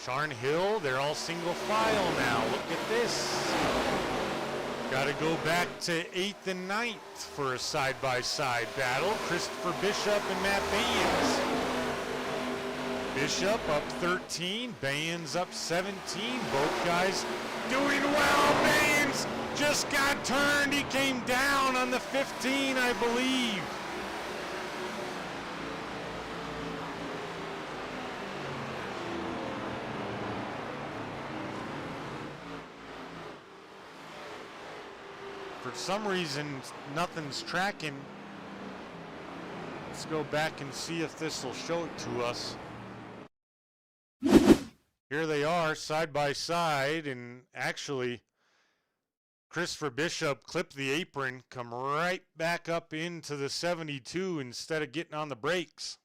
Sharn Hill, they're all single file now. Look at this. Got to go back to 8th and 9th for a side-by-side battle. Christopher Bishop and Matt Baines. Bishop up 13, Baynes up 17. Both guys doing well. Baynes just got turned. He came down on the 15, I believe. For some reason, nothing's tracking. Let's go back and see if this will show it to us. Here they are, side by side, and actually, Christopher Bishop clipped the apron, come right back up into the 72 instead of getting on the brakes.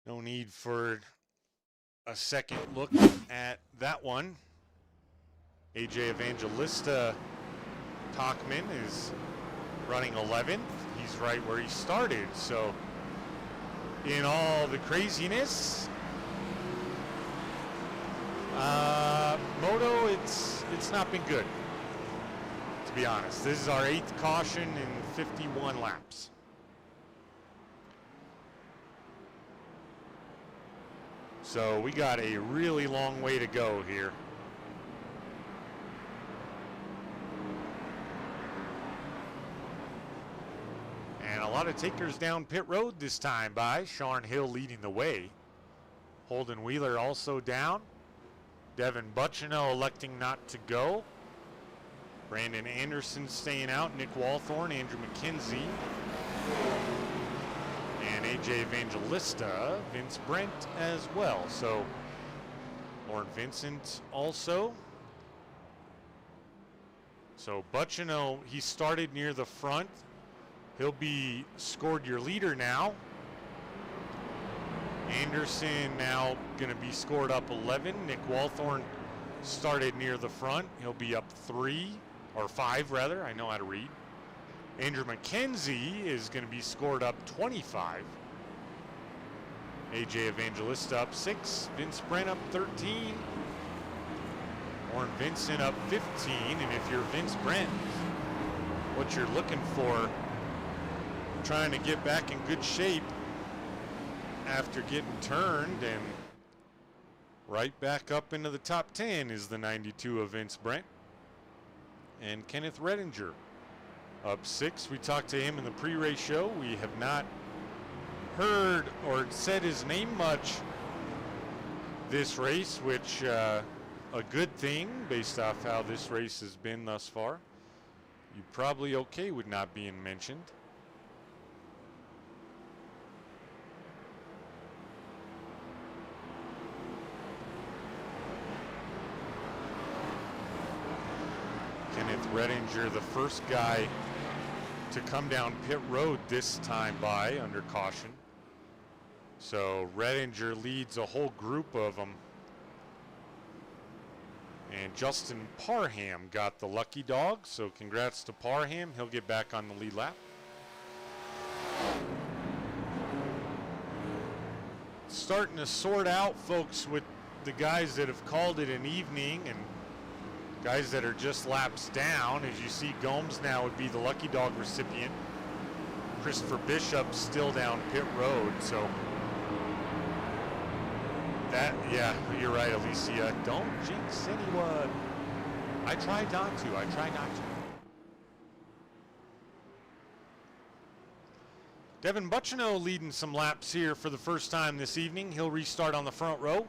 No need for a second look at that one. AJ Evangelista Talkman is running 11th. He's right where he started. So in all the craziness, Moto, it's not been good, to be honest. This is our 8th caution in 51 laps. So we got a really long way to go here. And a lot of takers down pit road this time by Sean Hill leading the way. Holden Wheeler also down. Devin Bucciano electing not to go. Brandon Anderson staying out. Nick Walthorn, Andrew McKenzie. And AJ Evangelista, Vince Brent as well. So Lauren Vincent also. So Bucciano, he started near the front. He'll be scored your leader now. Anderson now going to be scored up 11. Nick Walthorn started near the front. He'll be up 3 or 5 rather. I know how to read. Andrew McKenzie is going to be scored up 25. AJ Evangelista up 6. Vince Brent up 13. Warren Vincent up 15. And if you're Vince Brent, what you're looking for, trying to get back in good shape after getting turned and right back up into the top 10 is the 92 of Vince Brent. And Kenneth Redinger up 6. We talked to him in the pre-race show. We have not heard or said his name much this race, which a good thing based off how this race has been thus far. You're probably okay with not being mentioned. Kenneth Redinger, the first guy to come down pit road this time by under caution. So Redinger leads a whole group of them. And Justin Parham got the lucky dog, so congrats to Parham. He'll get back on the lead lap. Starting to sort out, folks, with the guys that have called it an evening and guys that are just laps down. As you see, Gomes now would be the lucky dog recipient. Christopher Bishop still down pit road, so that, yeah, you're right, Alicia. Don't jinx anyone. I try not to. Devin Bucciano leading some laps here for the first time this evening. He'll restart on the front row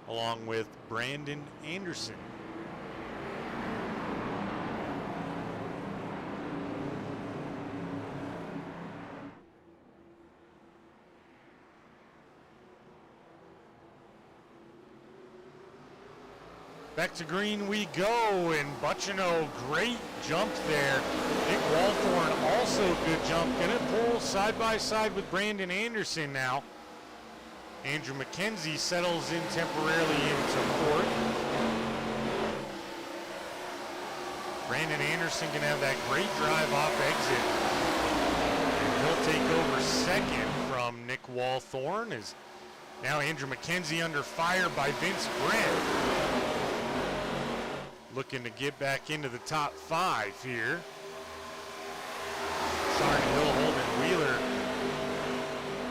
along with Brandon Anderson. Back to green we go, and Bucciano, great jump there. Nick Walthorn, also good jump. Gonna pull side by side with Brandon Anderson now. Andrew McKenzie settles in temporarily into fourth. Brandon Anderson gonna have that great drive off exit. And he'll take over second from Nick Walthorn. As now Andrew McKenzie under fire by Vince Brent. Looking to get back into the top 5 here. Sharn Hill, Holden Wheeler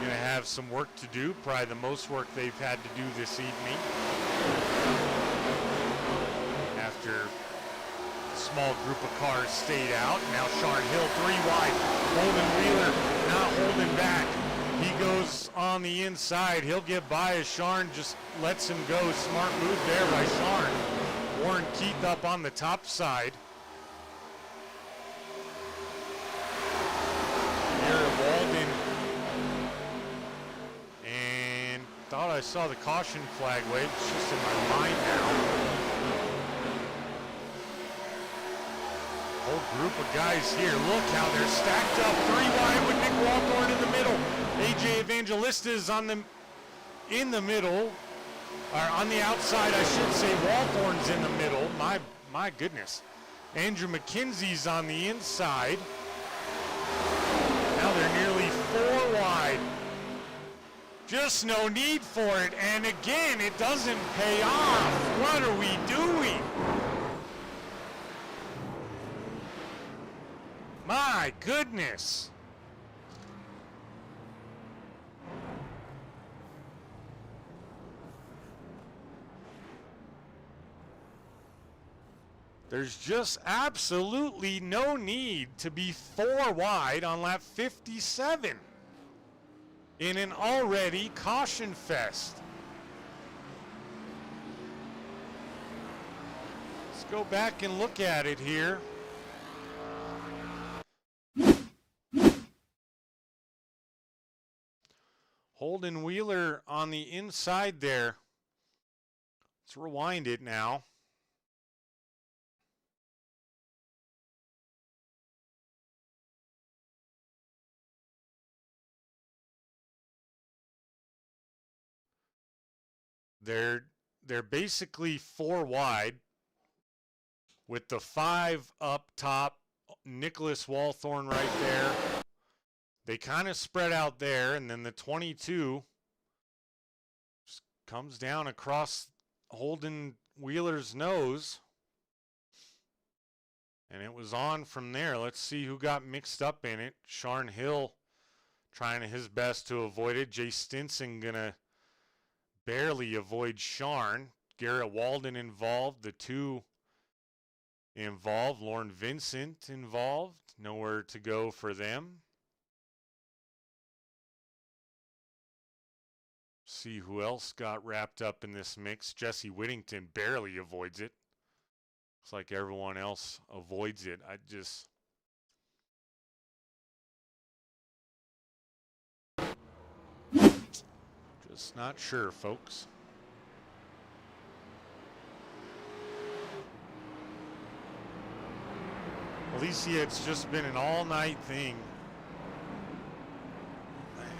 gonna have some work to do, probably the most work they've had to do this evening. After a small group of cars stayed out. Now Sharn Hill 3 wide. Holden Wheeler not holding back. He goes on the inside. He'll get by as Sharn just lets him go. Smart move there by Sharn. Warren Keith up on the top side. Garrett Walden. And thought I saw the caution flag wave. It's just in my mind now. Whole group of guys here. Look how they're stacked up 3 wide with Nick Walthorn in the middle. AJ Evangelista is in the middle, or on the outside, I should say. Walthorn's in the middle. My goodness. Andrew McKenzie's on the inside. Now they're nearly 4 wide. Just no need for it. And again, it doesn't pay off. What are we doing? My goodness. There's just absolutely no need to be 4 wide on lap 57 in an already caution fest. Let's go back and look at it here. Holden Wheeler on the inside there. Let's rewind it now. They're basically 4 wide with the 5 up top. Nicholas Walthorn right there. They kind of spread out there, and then the 22 just comes down across Holden Wheeler's nose. And it was on from there. Let's see who got mixed up in it. Sharn Hill trying his best to avoid it. Jay Stinson gonna barely avoid Sharn. Garrett Walden involved. The 2 involved. Lauren Vincent involved. Nowhere to go for them. See who else got wrapped up in this mix. Jesse Whittington barely avoids it. Looks like everyone else avoids it. Just not sure, folks. Alicia, it's just been an all-night thing.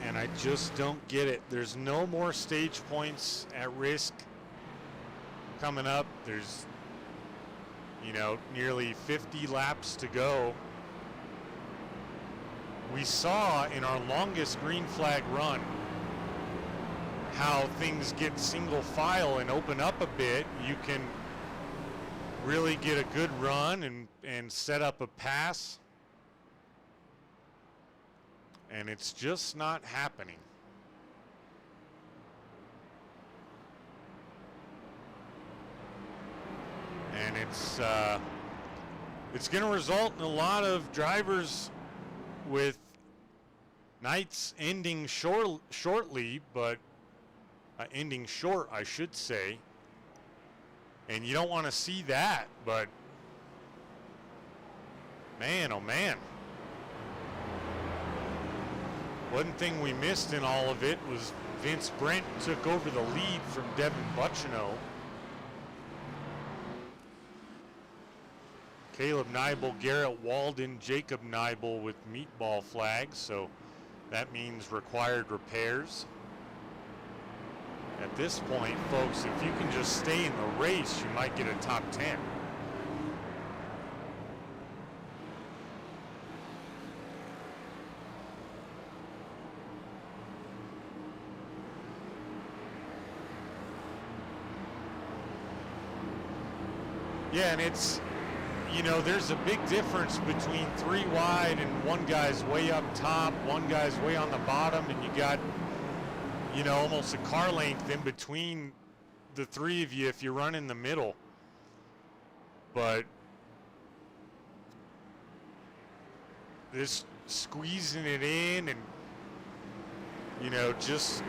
And I just don't get it. There's no more stage points at risk coming up. There's, nearly 50 laps to go. We saw in our longest green flag run how things get single file and open up a bit. You can really get a good run and set up a pass. And it's just not happening. And it's going to result in a lot of drivers with nights ending shortly, but ending short, I should say. And you don't want to see that, but man, oh man. One thing we missed in all of it was Vince Brent took over the lead from Devin Bucchino. Caleb Nibel, Garrett Walden, Jacob Nibel with meatball flags, so that means required repairs. At this point, folks, if you can just stay in the race, you might get a top 10. Yeah, and it's, you know, there's a big difference between 3 wide and one guy's way up top, one guy's way on the bottom, and you got, you know, almost a car length in between the 3 of you if you run in the middle. But this squeezing it in and, you know, just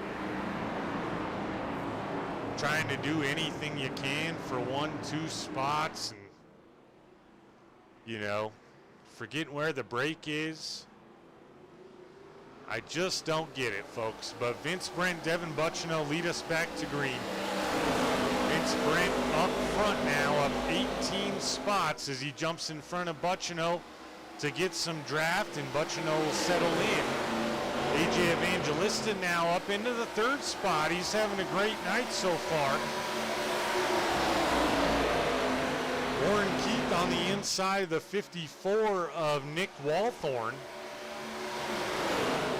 trying to do anything you can for 1-2 spots, and, you know, forgetting where the brake is. I just don't get it, folks. But Vince Brent, Devin Buccino lead us back to green. Vince Brent up front now, up 18 spots as he jumps in front of Buccino to get some draft, and Buccino will settle in. AJ Evangelista now up into the 3rd spot. He's having a great night so far. Warren Keith on the inside of the 54 of Nick Walthorn.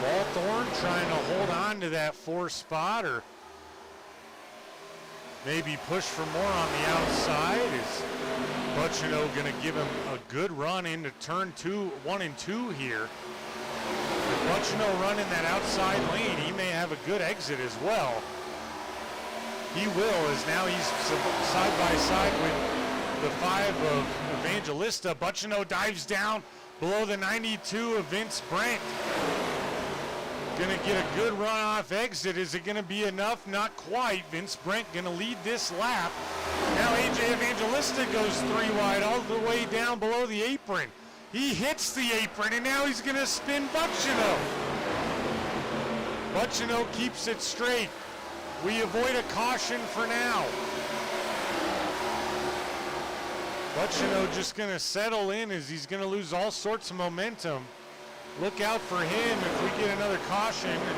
Walthorn trying to hold on to that 4th spot, or maybe push for more on the outside. Is Buccino going to give him a good run into turn 1 and 2 here? With Buccino running that outside lane, he may have a good exit as well. He will, as now he's side by side with the 5 of Evangelista. Buccino dives down below the 92 of Vince Brent. Gonna get a good run-off exit. Is it gonna be enough? Not quite. Vince Brent gonna lead this lap. Now AJ Evangelista goes 3 wide all the way down below the apron. He hits the apron, and now he's gonna spin Buccino. Buccino keeps it straight. We avoid a caution for now. Buccino just gonna settle in as he's gonna lose all sorts of momentum. Look out for him if we get another caution. And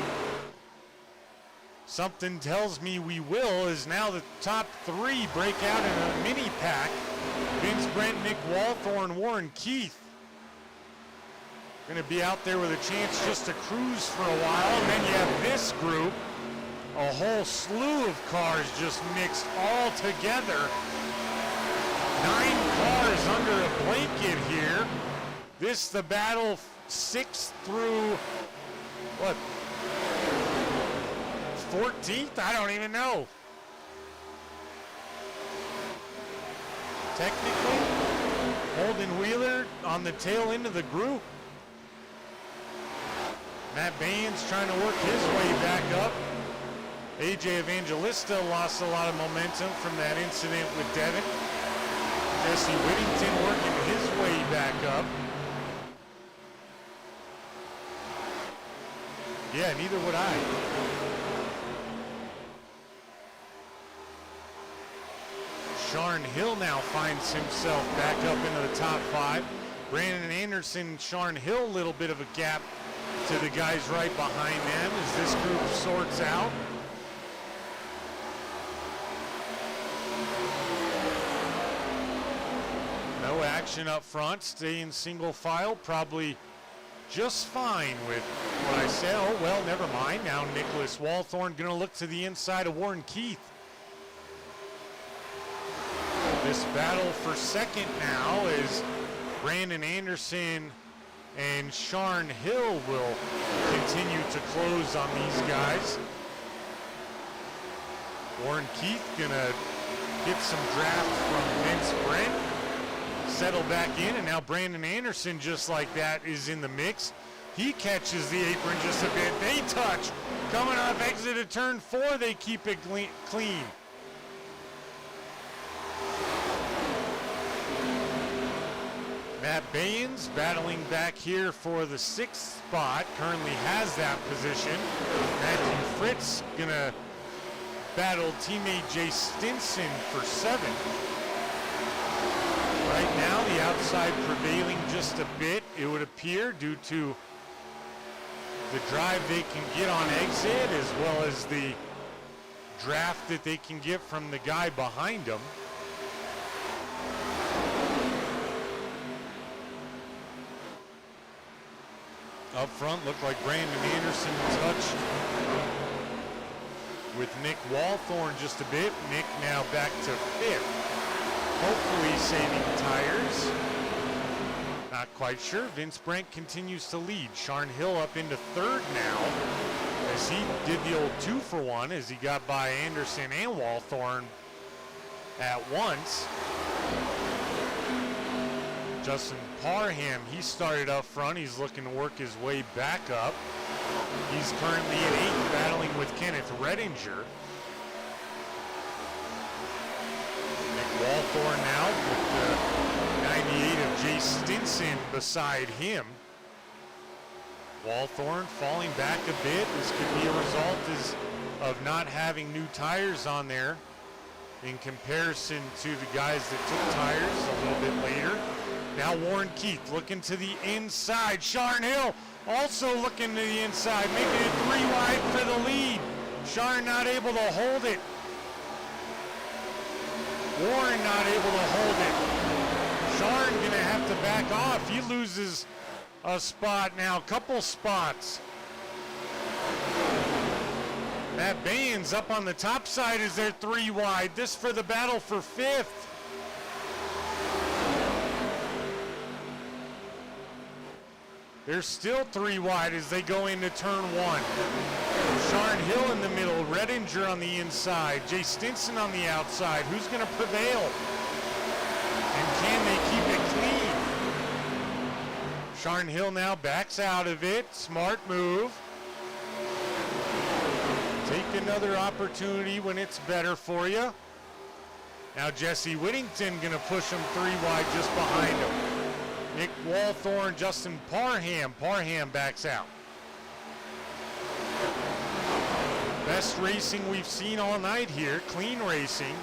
something tells me we will, as now the top 3 break out in a mini pack. Vince Brent, Nick Walthorn, Warren Keith. Going to be out there with a chance just to cruise for a while. And then you have this group. A whole slew of cars just mixed all together. 9 cars under a blanket here. This the battle 6th through, what, 14th? I don't even know. Technically, Holden Wheeler on the tail end of the group. Matt Baines trying to work his way back up. AJ Evangelista lost a lot of momentum from that incident with Devin. Jesse Whittington working his way back up. Yeah, neither would I. Sharn Hill now finds himself back up into the top 5. Brandon Anderson, Sharn Hill, a little bit of a gap to the guys right behind them as this group sorts out. No action up front, stay in single file, probably just fine with what I said. Oh, well, never mind. Now Nicholas Walthorn going to look to the inside of Warren Keith. This battle for second now is Brandon Anderson and Sharn Hill will continue to close on these guys. Warren Keith going to get some draft from Vince Brent. Settle back in, and now Brandon Anderson, just like that, is in the mix. He catches the apron just a bit. They touch. Coming off exit of turn 4, they keep it clean. Matt Baines battling back here for the 6th spot. Currently has that position. Matthew Fritz gonna battle teammate Jay Stinson for 7th. Right now, the outside prevailing just a bit, it would appear, due to the drive they can get on exit, as well as the draft that they can get from the guy behind them. Up front, looked like Brandon Anderson touched with Nick Walthorn just a bit. Nick now back to 5th. Hopefully saving tires. not quite sure. Vince Brent continues to lead. Sharn Hill up into third now, as he did the old 2-for-1 as he got by Anderson and Walthorn at once. Justin Parham, he started up front. He's looking to work his way back up. He's currently in 8th, battling with Kenneth Redinger. Nick Walthorn now with the 98 of Jay Stinson beside him. Walthorn falling back a bit. This could be a result of not having new tires on there in comparison to the guys that took tires a little bit later. Now Warren Keith looking to the inside. Sharn Hill also looking to the inside, making it 3 wide for the lead. Sharn not able to hold it. Warren not able to hold it. Sharn gonna have to back off. He loses a spot now, couple spots. Matt Baines up on the top side as they're 3 wide. This for the battle for 5th. They're still 3 wide as they go into turn 1. Sharn Hill in the middle, Redinger on the inside, Jay Stinson on the outside. Who's going to prevail? And can they keep it clean? Sharn Hill now backs out of it. Smart move. Take another opportunity when it's better for you. Now Jesse Whittington going to push him 3 wide just behind him. Nick Walthorn, Justin Parham. Parham backs out. Best racing we've seen all night here. Clean racing.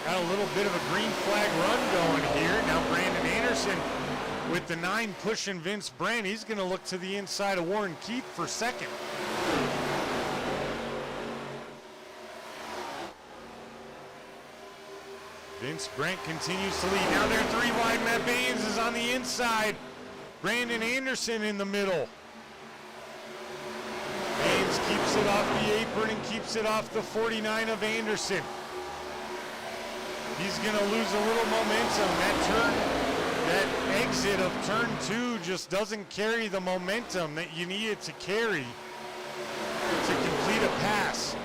Got a little bit of a green flag run going here. Now Brandon Anderson with the 9 pushing Vince Brent. He's going to look to the inside of Warren Keith for 2nd. Vince Brent continues to lead. Now they're 3 wide. Matt Baines is on the inside. Brandon Anderson in the middle. Baines keeps it off the apron and keeps it off the 49 of Anderson. He's going to lose a little momentum. That exit of turn 2 just doesn't carry the momentum that you need it to carry to complete a pass.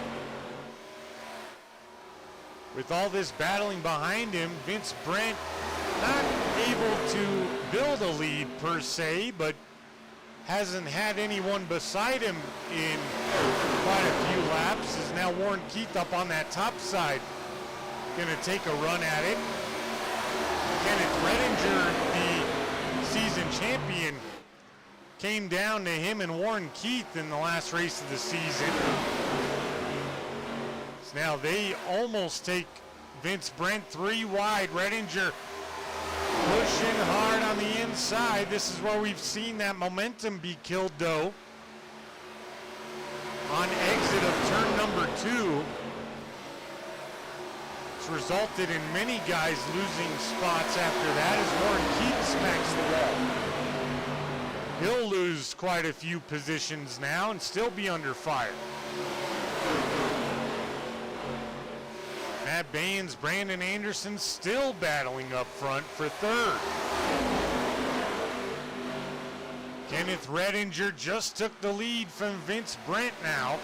With all this battling behind him, Vince Brent not able to build a lead per se, but hasn't had anyone beside him in quite a few laps. Is now Warren Keith up on that top side, going to take a run at it. Kenneth Redinger, the season champion, came down to him and Warren Keith in the last race of the season. Now they almost take Vince Brent 3 wide. Redinger pushing hard on the inside. This is where we've seen that momentum be killed though. On exit of turn number 2. It's resulted in many guys losing spots after that as Warren Keith smacks the wall. He'll lose quite a few positions now and still be under fire. Matt Baines, Brandon Anderson still battling up front for 3rd. Kenneth Redinger just took the lead from Vince Brent now.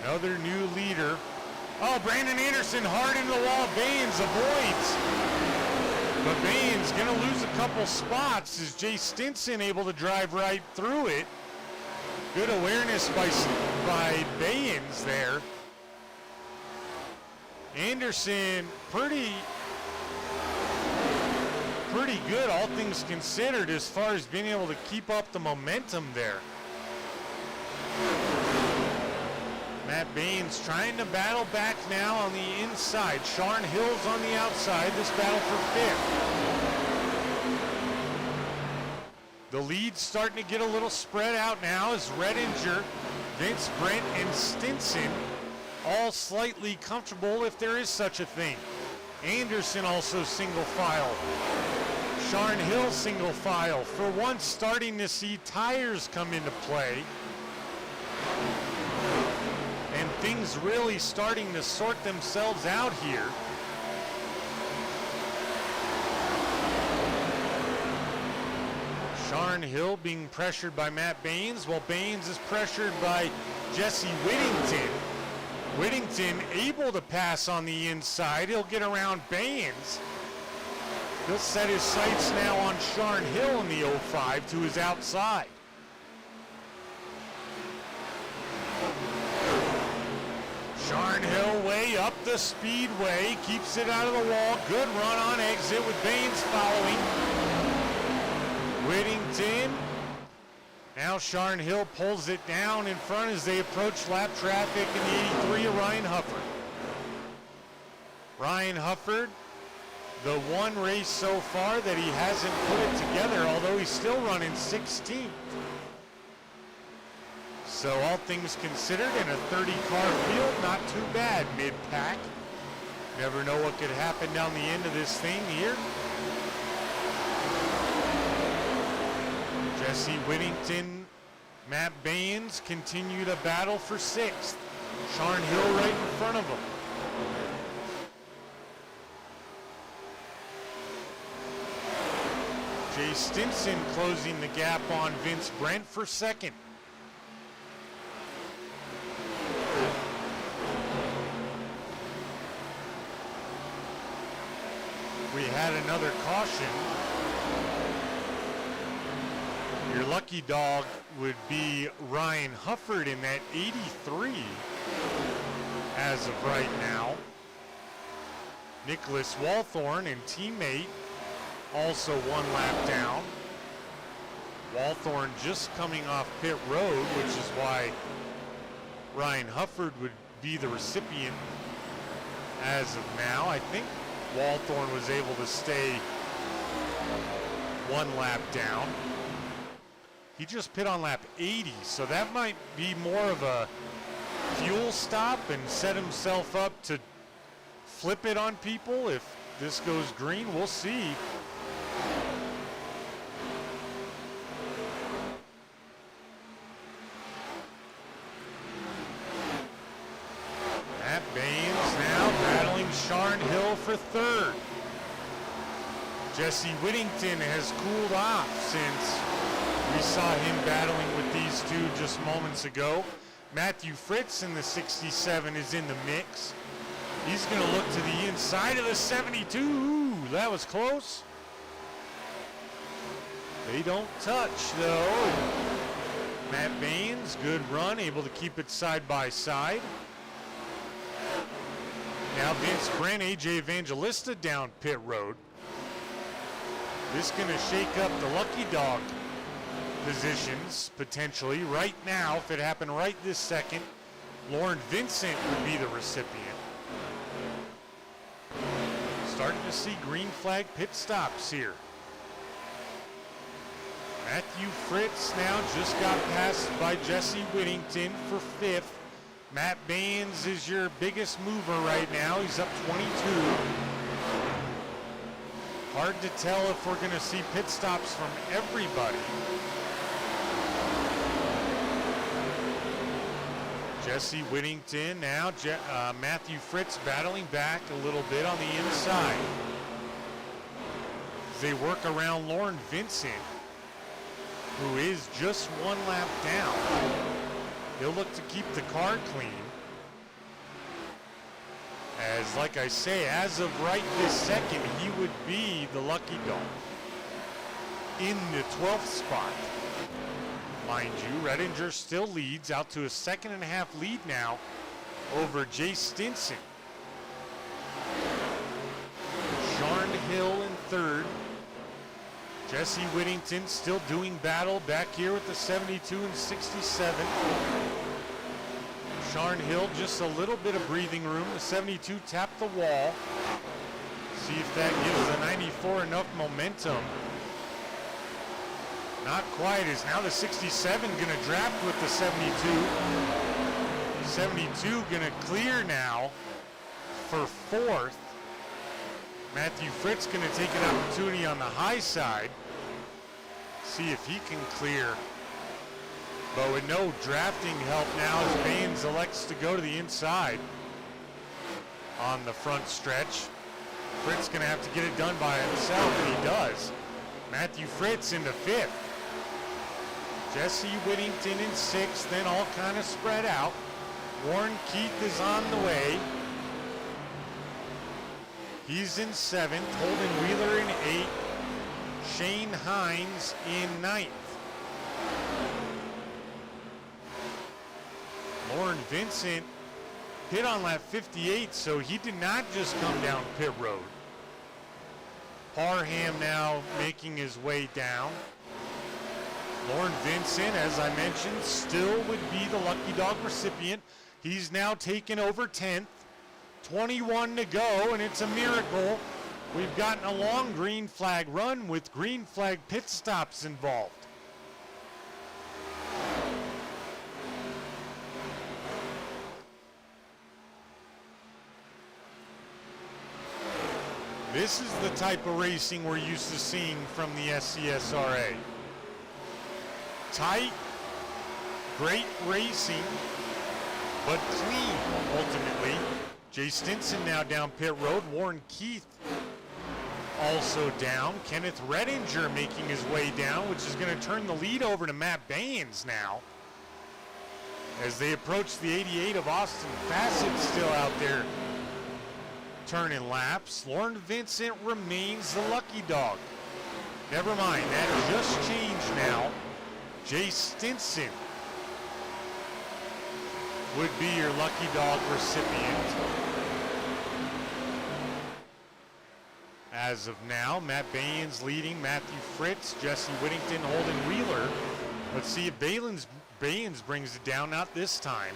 Another new leader. Oh, Brandon Anderson hard into the wall. Baines avoids. But Baines going to lose a couple spots. Is Jay Stinson able to drive right through it? Good awareness by Baines there. Anderson pretty good, all things considered, as far as being able to keep up the momentum there. Matt Baines trying to battle back now on the inside. Sharn Hill's on the outside. This battle for 5th. The lead's starting to get a little spread out now as Redinger, Vince Brent, and Stinson all slightly comfortable, if there is such a thing. Anderson also single file. Sharn Hill single file. For once starting to see tires come into play. And things really starting to sort themselves out here. Sharn Hill being pressured by Matt Baines, while Baines is pressured by Jesse Whittington. Whittington able to pass on the inside. He'll get around Baines. He'll set his sights now on Sharn Hill in the 05 to his outside. Sharn Hill way up the Speedway, keeps it out of the wall. Good run on exit with Baines following. Whittington. Now Sharn Hill pulls it down in front as they approach lap traffic in the 83 of Ryan Hufford. Ryan Hufford, the one race so far that he hasn't put it together, although he's still running 16th. So all things considered, in a 30-car field, not too bad mid-pack. Never know what could happen down the end of this thing here. Jesse Whittington, Matt Baines continue to battle for 6th. Sharn Hill right in front of him. Jay Stinson closing the gap on Vince Brent for 2nd. We had another caution. Your lucky dog would be Ryan Hufford in that 83 as of right now. Nicholas Walthorn and teammate also 1 lap down. Walthorn just coming off pit road, which is why Ryan Hufford would be the recipient as of now. I think Walthorn was able to stay 1 lap down. He just pit on lap 80, so that might be more of a fuel stop and set himself up to flip it on people if this goes green. We'll see. Matt Baines now battling Sharn Hill for 3rd. Jesse Whittington has cooled off since we saw him battling with these two just moments ago. Matthew Fritz in the 67 is in the mix. He's going to look to the inside of the 72. Ooh, that was close. They don't touch, though. Matt Baines, good run, able to keep it side by side. Now Vince Brent, AJ Evangelista down pit road. This going to shake up the lucky dog positions, potentially. Right now, if it happened right this second, Lauren Vincent would be the recipient. Starting to see green flag pit stops here. Matthew Fritz now just got passed by Jesse Whittington for 5th. Matt Baines is your biggest mover right now. He's up 22. Hard to tell if we're going to see pit stops from everybody. Jesse Whittington now, Matthew Fritz battling back a little bit on the inside. As they work around Lauren Vincent, who is just 1 lap down. He'll look to keep the car clean. As, like I say, as of right this second, he would be the lucky dog in the 12th spot. Mind you, Redinger still leads out to a 2.5 lead now over Jay Stinson. Sharn Hill in 3rd. Jesse Whittington still doing battle back here with the 72 and 67. Sharn Hill just a little bit of breathing room. The 72 tapped the wall. See if that gives the 94 enough momentum. Not quite, as now the 67 gonna draft with the 72. 72 gonna clear now for 4th. Matthew Fritz gonna take an opportunity on the high side. See if he can clear. But with no drafting help now, as Baines elects to go to the inside on the front stretch. Fritz gonna have to get it done by himself, and he does. Matthew Fritz into 5th. Jesse Whittington in 6th, then all kind of spread out. Warren Keith is on the way. He's in 7th. Holden Wheeler in 8th. Shane Hines in 9th. Lauren Vincent hit on lap 58, so he did not just come down pit road. Parham now making his way down. Lauren Vincent, as I mentioned, still would be the Lucky Dog recipient. He's now taken over 10th. 21 to go, and it's a miracle. We've gotten a long green flag run with green flag pit stops involved. This is the type of racing we're used to seeing from the SCSRA. Tight, great racing, but clean ultimately. Jay Stinson now down pit road. Warren Keith also down. Kenneth Redinger making his way down, which is going to turn the lead over to Matt Baines now. As they approach the 88 of Austin Fassett still out there turning laps. Lauren Vincent remains the lucky dog. Never mind, that just changed now. Jay Stinson would be your lucky dog recipient. As of now, Matt Baines leading, Matthew Fritz, Jesse Whittington, Holden Wheeler. Let's see if Baines brings it down, not this time.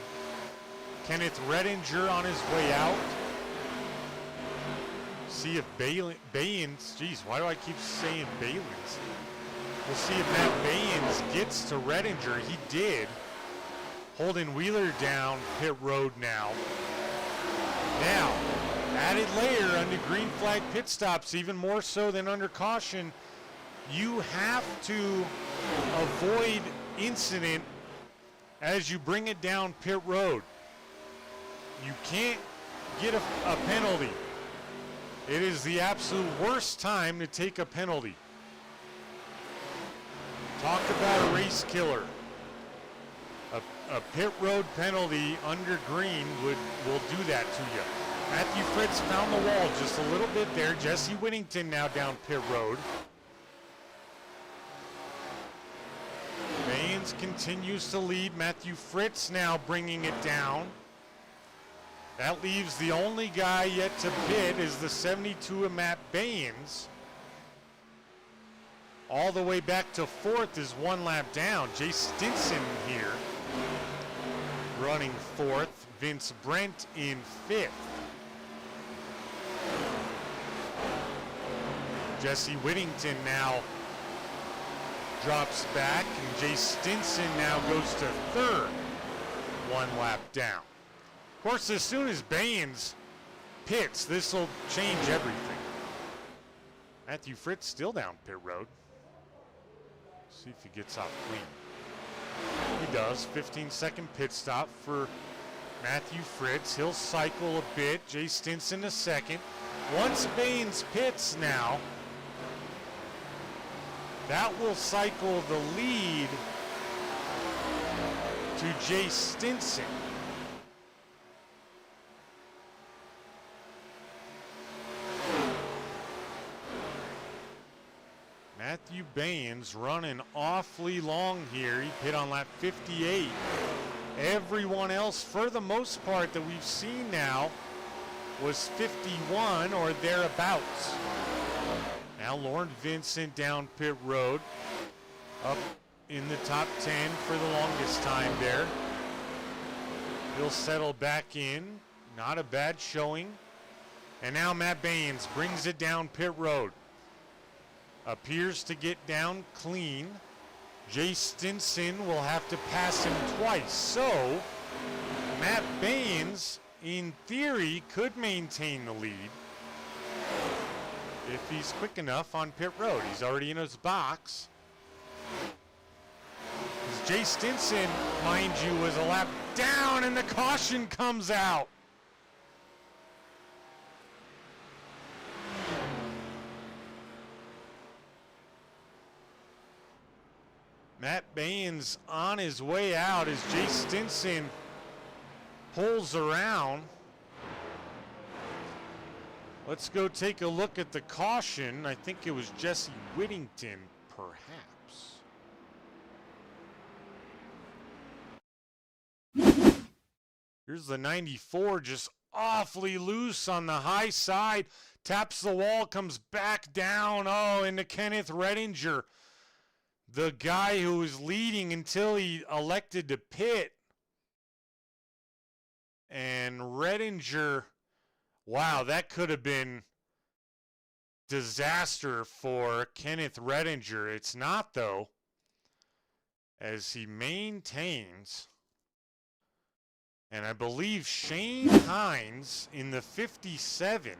Kenneth Redinger on his way out. See if Baines, geez, why do I keep saying Baines? We'll see if Matt Baines gets to Redinger. He did. Holden Wheeler down pit road now. Now, added layer under green flag pit stops, even more so than under caution. You have to avoid incident as you bring it down pit road. You can't get a penalty. It is the absolute worst time to take a penalty. Talk about a race killer. A pit road penalty under green will do that to you. Matthew Fritz found the wall just a little bit there. Jesse Whittington now down pit road. Baines continues to lead. Matthew Fritz now bringing it down. That leaves the only guy yet to pit is the 72 of Matt Baines. All the way back to 4th is 1 lap down. Jay Stinson here running 4th. Vince Brent in 5th. Jesse Whittington now drops back, and Jay Stinson now goes to 3rd, 1 lap down. Of course, as soon as Baines pits, this will change everything. Matthew Fritz still down pit road. See if he gets off clean. He does. 15-second pit stop for Matthew Fritz. He'll cycle a bit. Jay Stinson a second. Once Baines pits now, that will cycle the lead to Jay Stinson. Matthew Baines running awfully long here. He pit on lap 58. Everyone else, for the most part, that we've seen now was 51 or thereabouts. Now Lauren Vincent down pit road, up in the top 10 for the longest time there. He'll settle back in. Not a bad showing. And now Matt Baines brings it down pit road. Appears to get down clean. Jay Stinson will have to pass him twice. So Matt Baines, in theory, could maintain the lead if he's quick enough on pit road. He's already in his box. Jay Stinson, mind you, was a lap down, and the caution comes out. Matt Baines on his way out as Jay Stinson pulls around. Let's go take a look at the caution. I think it was Jesse Whittington, perhaps. Here's the 94, just awfully loose on the high side. Taps the wall, comes back down. Oh, into Kenneth Redinger, the guy who was leading until he elected to pit. And Redinger, wow, that could have been disaster for Kenneth Redinger. It's not, though, as he maintains. And I believe Shane Hines in the 57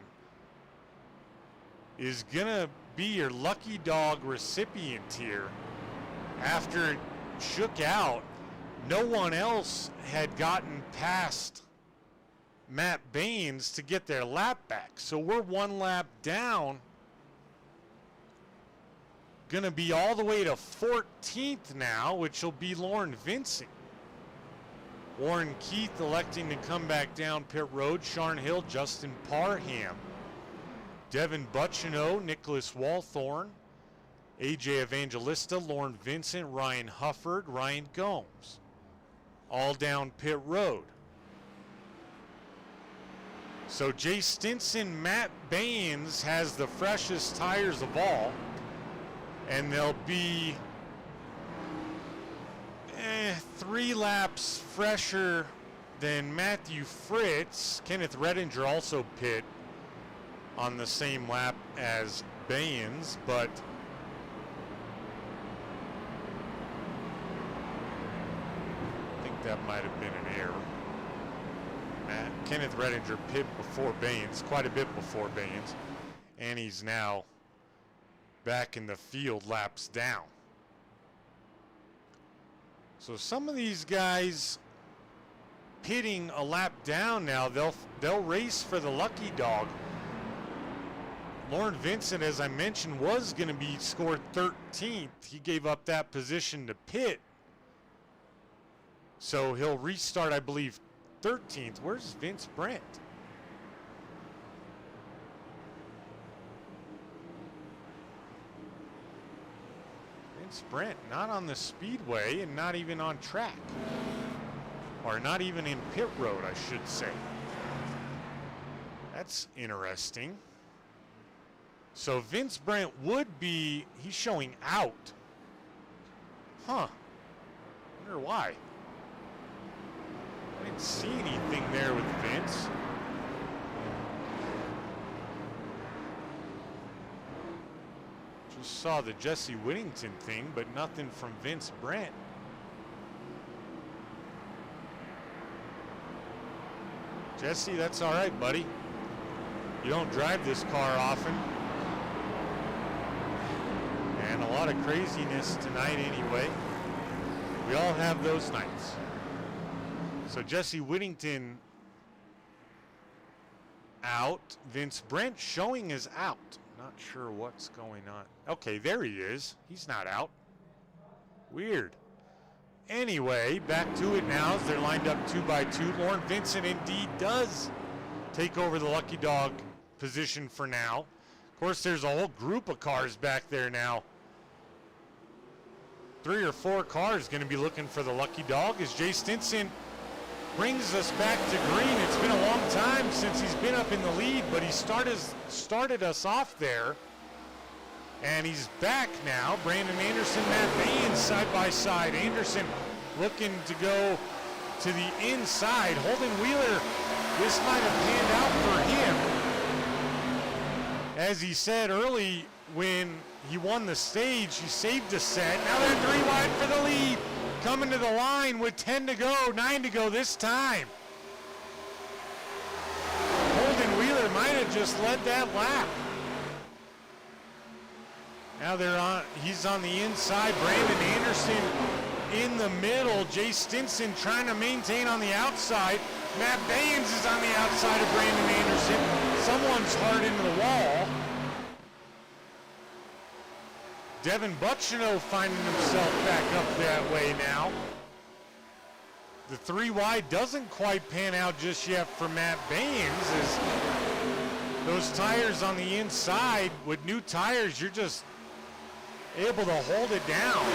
is going to be your lucky dog recipient here. After it shook out, no one else had gotten past Matt Baines to get their lap back. So we're one lap down. Going to be all the way to 14th now, which will be Lauren Vincent. Warren Keith electing to come back down pit road. Sharn Hill, Justin Parham, Devin Butchino, Nicholas Walthorn, AJ Evangelista, Lauren Vincent, Ryan Hufford, Ryan Gomes. All down pit road. So Jay Stinson, Matt Baines has the freshest tires of all. And they'll be 3 laps fresher than Matthew Fritz. Kenneth Redinger also pit on the same lap as Baines, but I think that might have been an error. Kenneth Redinger pit before Baines, quite a bit before Baines, and he's now back in the field laps down. So some of these guys pitting a lap down now, they'll race for the lucky dog. Lauren Vincent, as I mentioned, was going to be scored 13th. He gave up that position to pit. So he'll restart, I believe, 13th. Where's Vince Brent? Vince Brent not on the speedway and not even on track. Or not even in pit road, I should say. That's interesting. So Vince Brent would be, he's showing out. Huh. Wonder why. I didn't see anything there with Vince. Just saw the Jesse Whittington thing, but nothing from Vince Brent. Jesse, that's all right, buddy. You don't drive this car often. And a lot of craziness tonight anyway. We all have those nights. So Jesse Whittington out. Vince Brent showing is out. Not sure what's going on. Okay, there he is. He's not out. Weird. Anyway, back to it now as they're lined up 2 by 2. Lauren Vincent indeed does take over the lucky dog position for now. Of course, there's a whole group of cars back there now. 3 or 4 cars going to be looking for the lucky dog as Jay Stinson brings us back to green. It's been a long time since he's been up in the lead, but he started us off there. And he's back now. Brandon Anderson, Matt Baines side by side. Anderson looking to go to the inside. Holden Wheeler, this might have panned out for him. As he said early when he won the stage, he saved a set. Now they're 3 wide for the lead. Coming to the line with 10 to go, 9 to go this time. Holden Wheeler might have just led that lap. Now he's on the inside. Brandon Anderson in the middle. Jay Stinson trying to maintain on the outside. Matt Baines is on the outside of Brandon Anderson. Someone's hard into the wall. Devin Buccino finding himself back up that way now. The 3 wide doesn't quite pan out just yet for Matt Baines, as those tires on the inside, with new tires, you're just able to hold it down.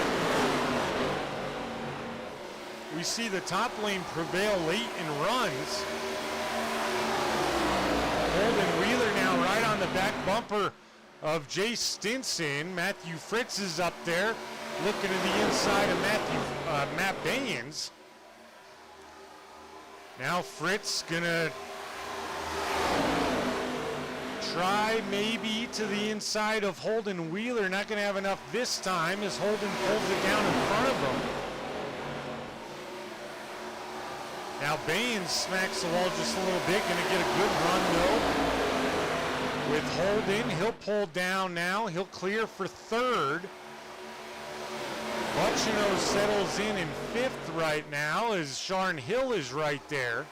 We see the top lane prevail late in runs. Holden Wheeler now right on the back bumper of Jay Stinson. Matthew Fritz is up there looking to the inside of Matt Baines. Now Fritz gonna try maybe to the inside of Holden Wheeler. Not gonna have enough this time as Holden pulls it down in front of him. Now Baines smacks the wall just a little bit. Gonna get a good run though. With Holden, he'll pull down now. He'll clear for third. Buccino settles in 5th right now as Sharn Hill is right there.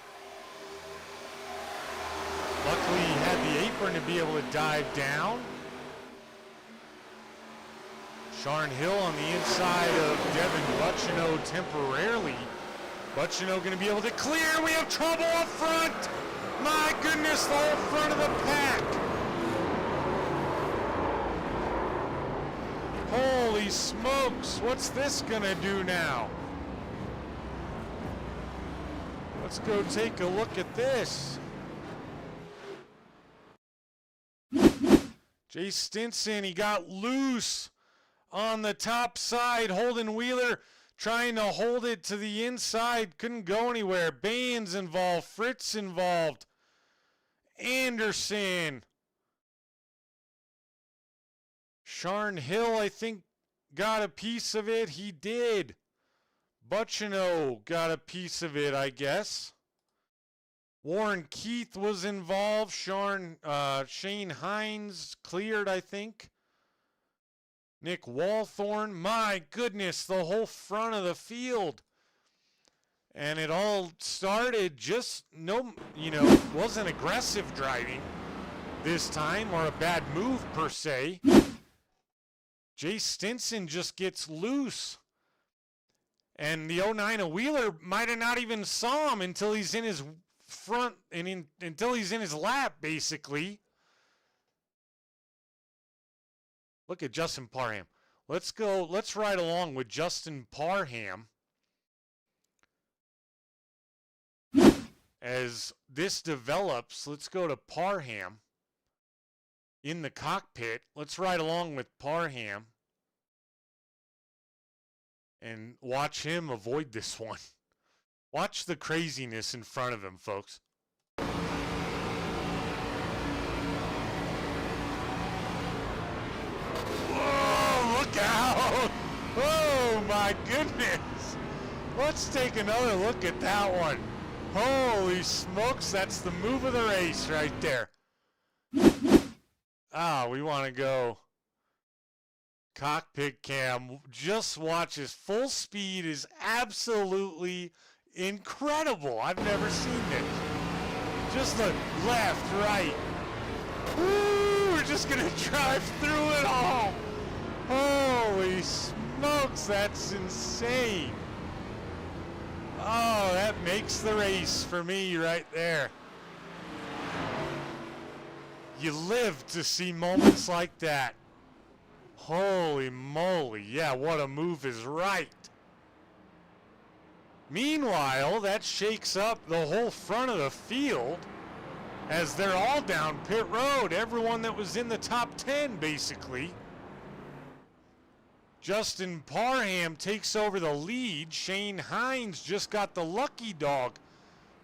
Luckily he had the apron to be able to dive down. Sharn Hill on the inside of Devin Buccino temporarily. Buccino going to be able to clear. We have trouble up front. My goodness, the whole front of the pack. Holy smokes, what's this gonna do now? Let's go take a look at this. Jay Stinson, he got loose on the top side. Holden Wheeler trying to hold it to the inside, couldn't go anywhere. Baines involved, Fritz involved, Anderson. Sharn Hill, I think, got a piece of it. He did. Buccino got a piece of it, I guess. Warren Keith was involved. Shane Hines cleared, I think. Nick Walthorn. My goodness, the whole front of the field. And it all started just wasn't aggressive driving this time or a bad move per se. Jay Stinson just gets loose. And the 09 Wheeler might have not even saw him until he's in his front and until he's in his lap, basically. Look at Justin Parham. Let's ride along with Justin Parham as this develops. Let's go to Parham in the cockpit. Let's ride along with Parham and watch him avoid this one. Watch the craziness in front of him, folks. Whoa, look out! Oh my goodness! Let's take another look at that one. Holy smokes, that's the move of the race right there. We want to go cockpit cam. Just watch his full speed is absolutely incredible. I've never seen this. Just look left, right. Woo, we're just gonna drive through it all. Holy smokes, that's insane. Oh, that makes the race for me right there. You live to see moments like that. Holy moly, yeah, what a move is right. Meanwhile, that shakes up the whole front of the field as they're all down pit road. Everyone that was in the top 10, basically. Justin Parham takes over the lead. Shane Hines just got the lucky dog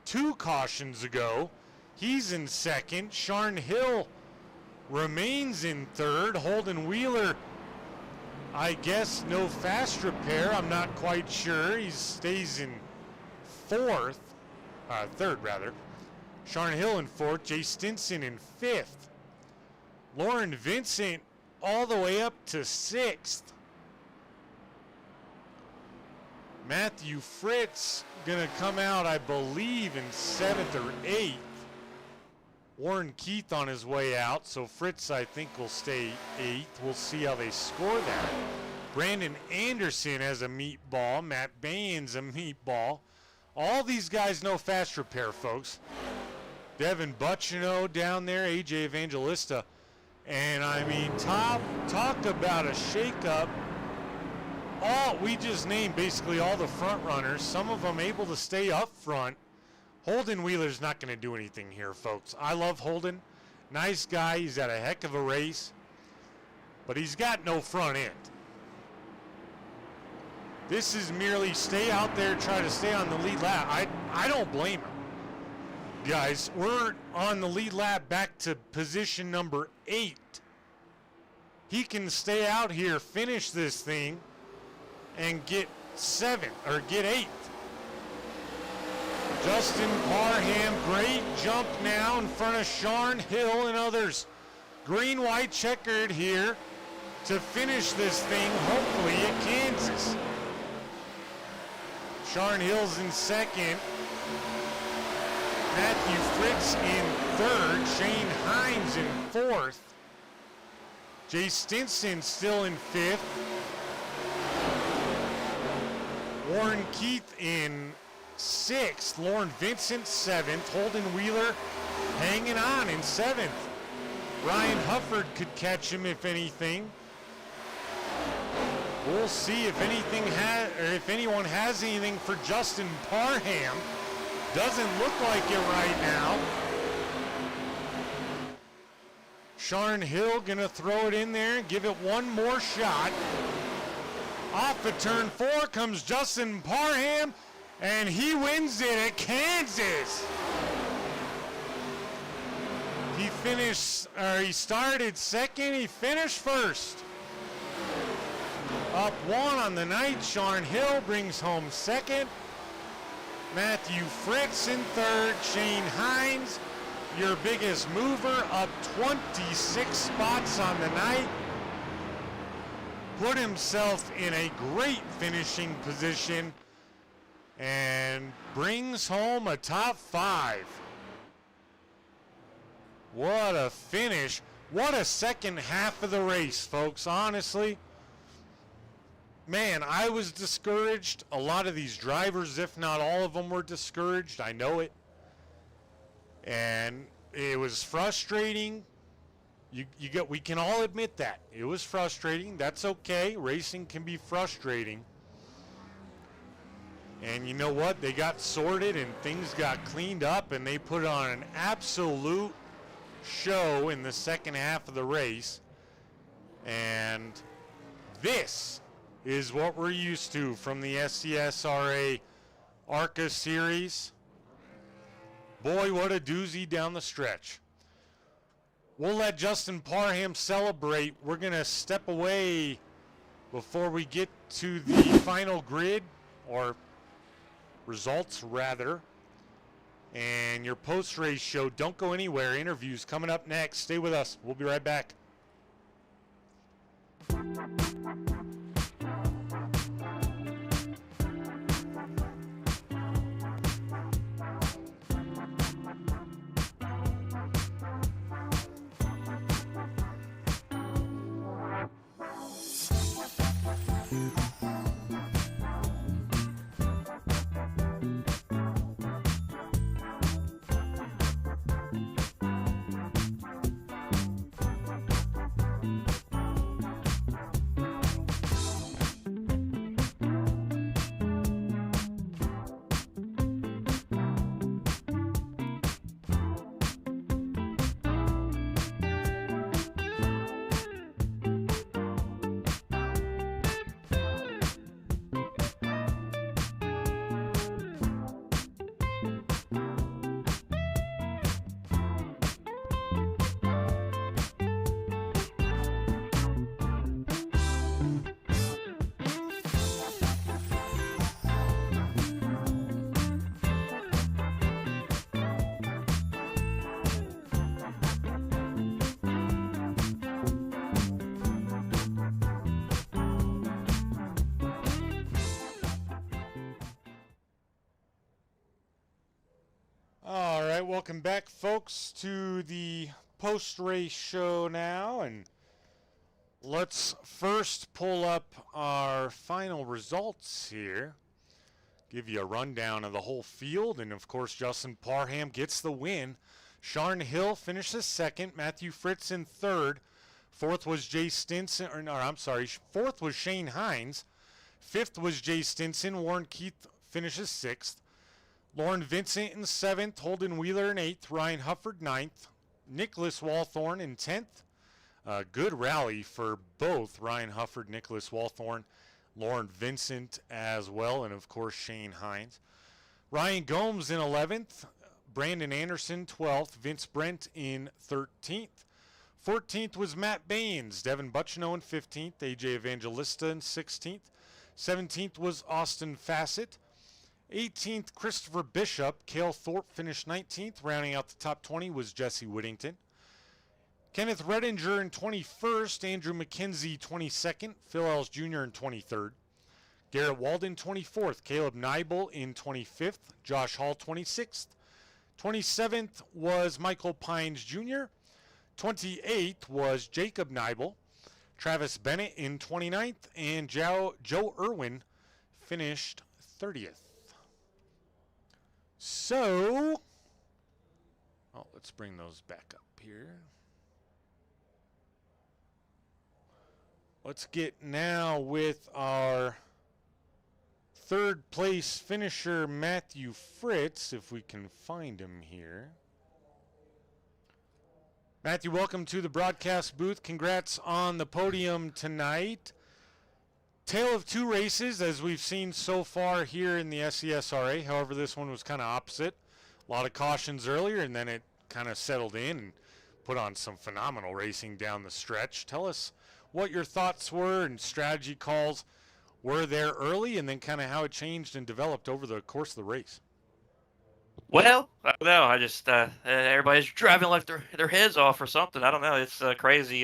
2 cautions ago. He's in second. Sharn Hill remains in third. Holden Wheeler, I guess no fast repair. I'm not quite sure. He stays in third rather. Sharn Hill in fourth. Jay Stinson in fifth. Lauren Vincent all the way up to sixth. Matthew Fritz gonna come out, I believe, in 7th or 8th. Warren Keith on his way out, so Fritz, I think, will stay 8th. We'll see how they score that. Brandon Anderson has a meatball. Matt Baines a meatball. All these guys know fast repair, folks. Devin Buccino down there, AJ Evangelista. And, I mean, talk about a shakeup. We just named basically all the front runners. Some of them able to stay up front. Holden Wheeler's not going to do anything here, folks. I love Holden. Nice guy. He's had a heck of a race. But he's got no front end. This is merely stay out there, try to stay on the lead lap. I don't blame him. Guys, we're on the lead lap back to position number 8. He can stay out here, finish this thing, and get 7th, or get 8th. Justin Parham, great jump now in front of Sharn Hill and others. Green-white checkered here to finish this thing, hopefully at Kansas. Sharn Hill's in 2nd. Matthew Fritz in 3rd. Shane Hines in 4th. Jay Stinson still in 5th. Warren Keith in 6th. Lauren Vincent 7th. Holden Wheeler hanging on in 7th. Ryan Hufford could catch him if anything. We'll see if anyone has anything for Justin Parham. Doesn't look like it right now. Sharn Hill gonna throw it in there and give it one more shot. Off of turn 4 comes Justin Parham, and he wins it at Kansas. He started 2nd, he finished 1st. Up 1 on the night, Sharn Hill brings home 2nd. Matthew Fritz in 3rd. Shane Hines, your biggest mover, up 26 spots on the night. Put himself in a great finishing position and brings home a top 5. What a finish. What a second half of the race, folks, honestly. Man, I was discouraged. A lot of these drivers, if not all of them, were discouraged. I know it. And it was frustrating. We can all admit that. It was frustrating. That's okay. Racing can be frustrating. And you know what? They got sorted and things got cleaned up, and they put on an absolute show in the second half of the race. And this is what we're used to from the SCSRA ARCA series. Boy, what a doozy down the stretch. We'll let Justin Parham celebrate. We're going to step away before we get to the final grid, or results rather, and your post-race show. Don't go anywhere. Interviews coming up next. Stay with us. We'll be right back. All right, welcome back, folks, to the post-race show now, and let's first pull up our final results here. Give you a rundown of the whole field, and of course, Justin Parham gets the win. Sharn Hill finishes second. Matthew Fritz in third. Fourth was Jay Stinson, fourth was Shane Hines. Fifth was Jay Stinson. Warren Keith finishes sixth. Lauren Vincent in seventh. Holden Wheeler in eighth. Ryan Hufford ninth. Nicholas Walthorn in 10th. Good rally for both Ryan Hufford, Nicholas Walthorn, Lauren Vincent as well, and of course Shane Hines. Ryan Gomes in 11th. Brandon Anderson 12th. Vince Brent in 13th. 14th was Matt Baines. Devin Butchino in 15th. AJ Evangelista in 16th. 17th was Austin Fassett. 18th, Christopher Bishop. Cale Thorpe finished 19th. Rounding out the top 20 was Jesse Whittington. Kenneth Redinger in 21st. Andrew McKenzie 22nd. Phil Ells Jr. in 23rd. Garrett Walden 24th. Caleb Nibel in 25th. Josh Hall 26th. 27th was Michael Pines Jr. 28th was Jacob Nibel. Travis Bennett in 29th. And Joe Irwin finished 30th. So, let's bring those back up here. Let's get now with our third place finisher, Matthew Fritz, if we can find him here. Matthew, welcome to the broadcast booth. Congrats on the podium tonight. Tale of two races, as we've seen so far here in the SCSRA. However, this one was kind of opposite. A lot of cautions earlier, and then it kind of settled in and put on some phenomenal racing down the stretch. Tell us what your thoughts were and strategy calls were there early, and then kind of how it changed and developed over the course of the race. Well, I don't know. I just everybody's driving like their heads off or something. I don't know. It's crazy.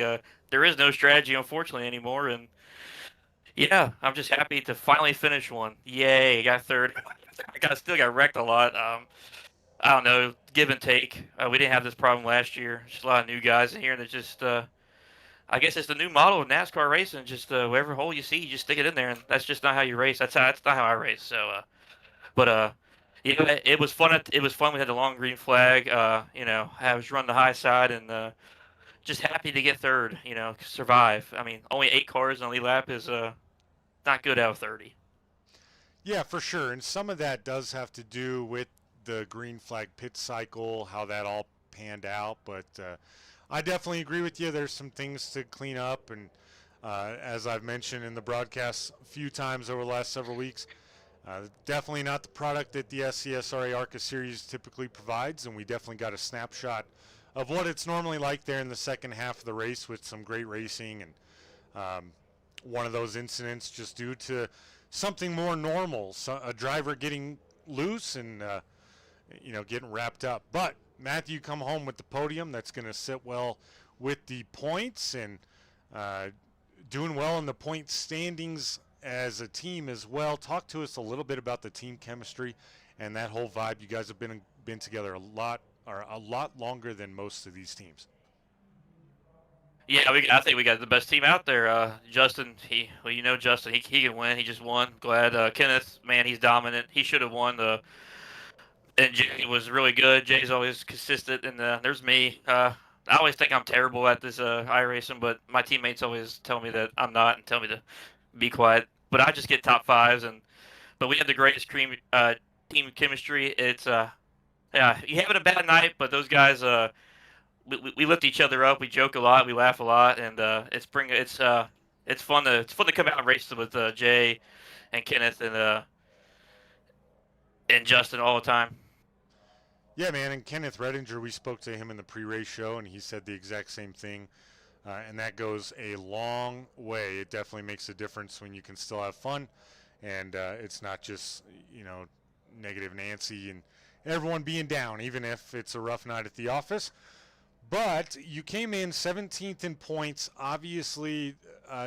There is no strategy, unfortunately, anymore, and yeah, I'm just happy to finally finish one. Yay, got third. Still got wrecked a lot. I don't know, give and take. We didn't have this problem last year. Just a lot of new guys in here, and it's just, I guess it's the new model of NASCAR racing. Just whatever hole you see, you just stick it in there, and that's just not how you race. That's not how I race. So, yeah, it was fun. It was fun. We had the long green flag. I was running the high side and just happy to get third. Survive. I mean, only 8 cars on the lead lap is not good out of 30. Yeah, for sure. And some of that does have to do with the green flag pit cycle, how that all panned out. But I definitely agree with you. There's some things to clean up. And as I've mentioned in the broadcast a few times over the last several weeks, definitely not the product that the SCSRA ARCA series typically provides. And we definitely got a snapshot of what it's normally like there in the second half of the race with some great racing. And one of those incidents just due to something more normal, so a driver getting loose and getting wrapped up. But Matthew come home with the podium. That's going to sit well with the points and doing well in the point standings as a team as well. Talk to us a little bit about the team chemistry and that whole vibe. You guys have been together a lot longer than most of these teams. Yeah, I think we got the best team out there. Justin, Justin, he can win. He just won. Glad. Kenneth, man, he's dominant. He should have won. And Jay was really good. Jay's always consistent. And there's me. I always think I'm terrible at this iRacing, but my teammates always tell me that I'm not and tell me to be quiet. But I just get top fives. But we have the greatest team chemistry. It's you having a bad night, but those guys we lift each other up. We joke a lot. We laugh a lot, and it's fun to come out and race with Jay and Kenneth and Justin all the time. Yeah, man. And Kenneth Redinger, we spoke to him in the pre-race show, and he said the exact same thing. And that goes a long way. It definitely makes a difference when you can still have fun, and it's not just negative Nancy and everyone being down, even if it's a rough night at the office. But you came in 17th in points. Obviously,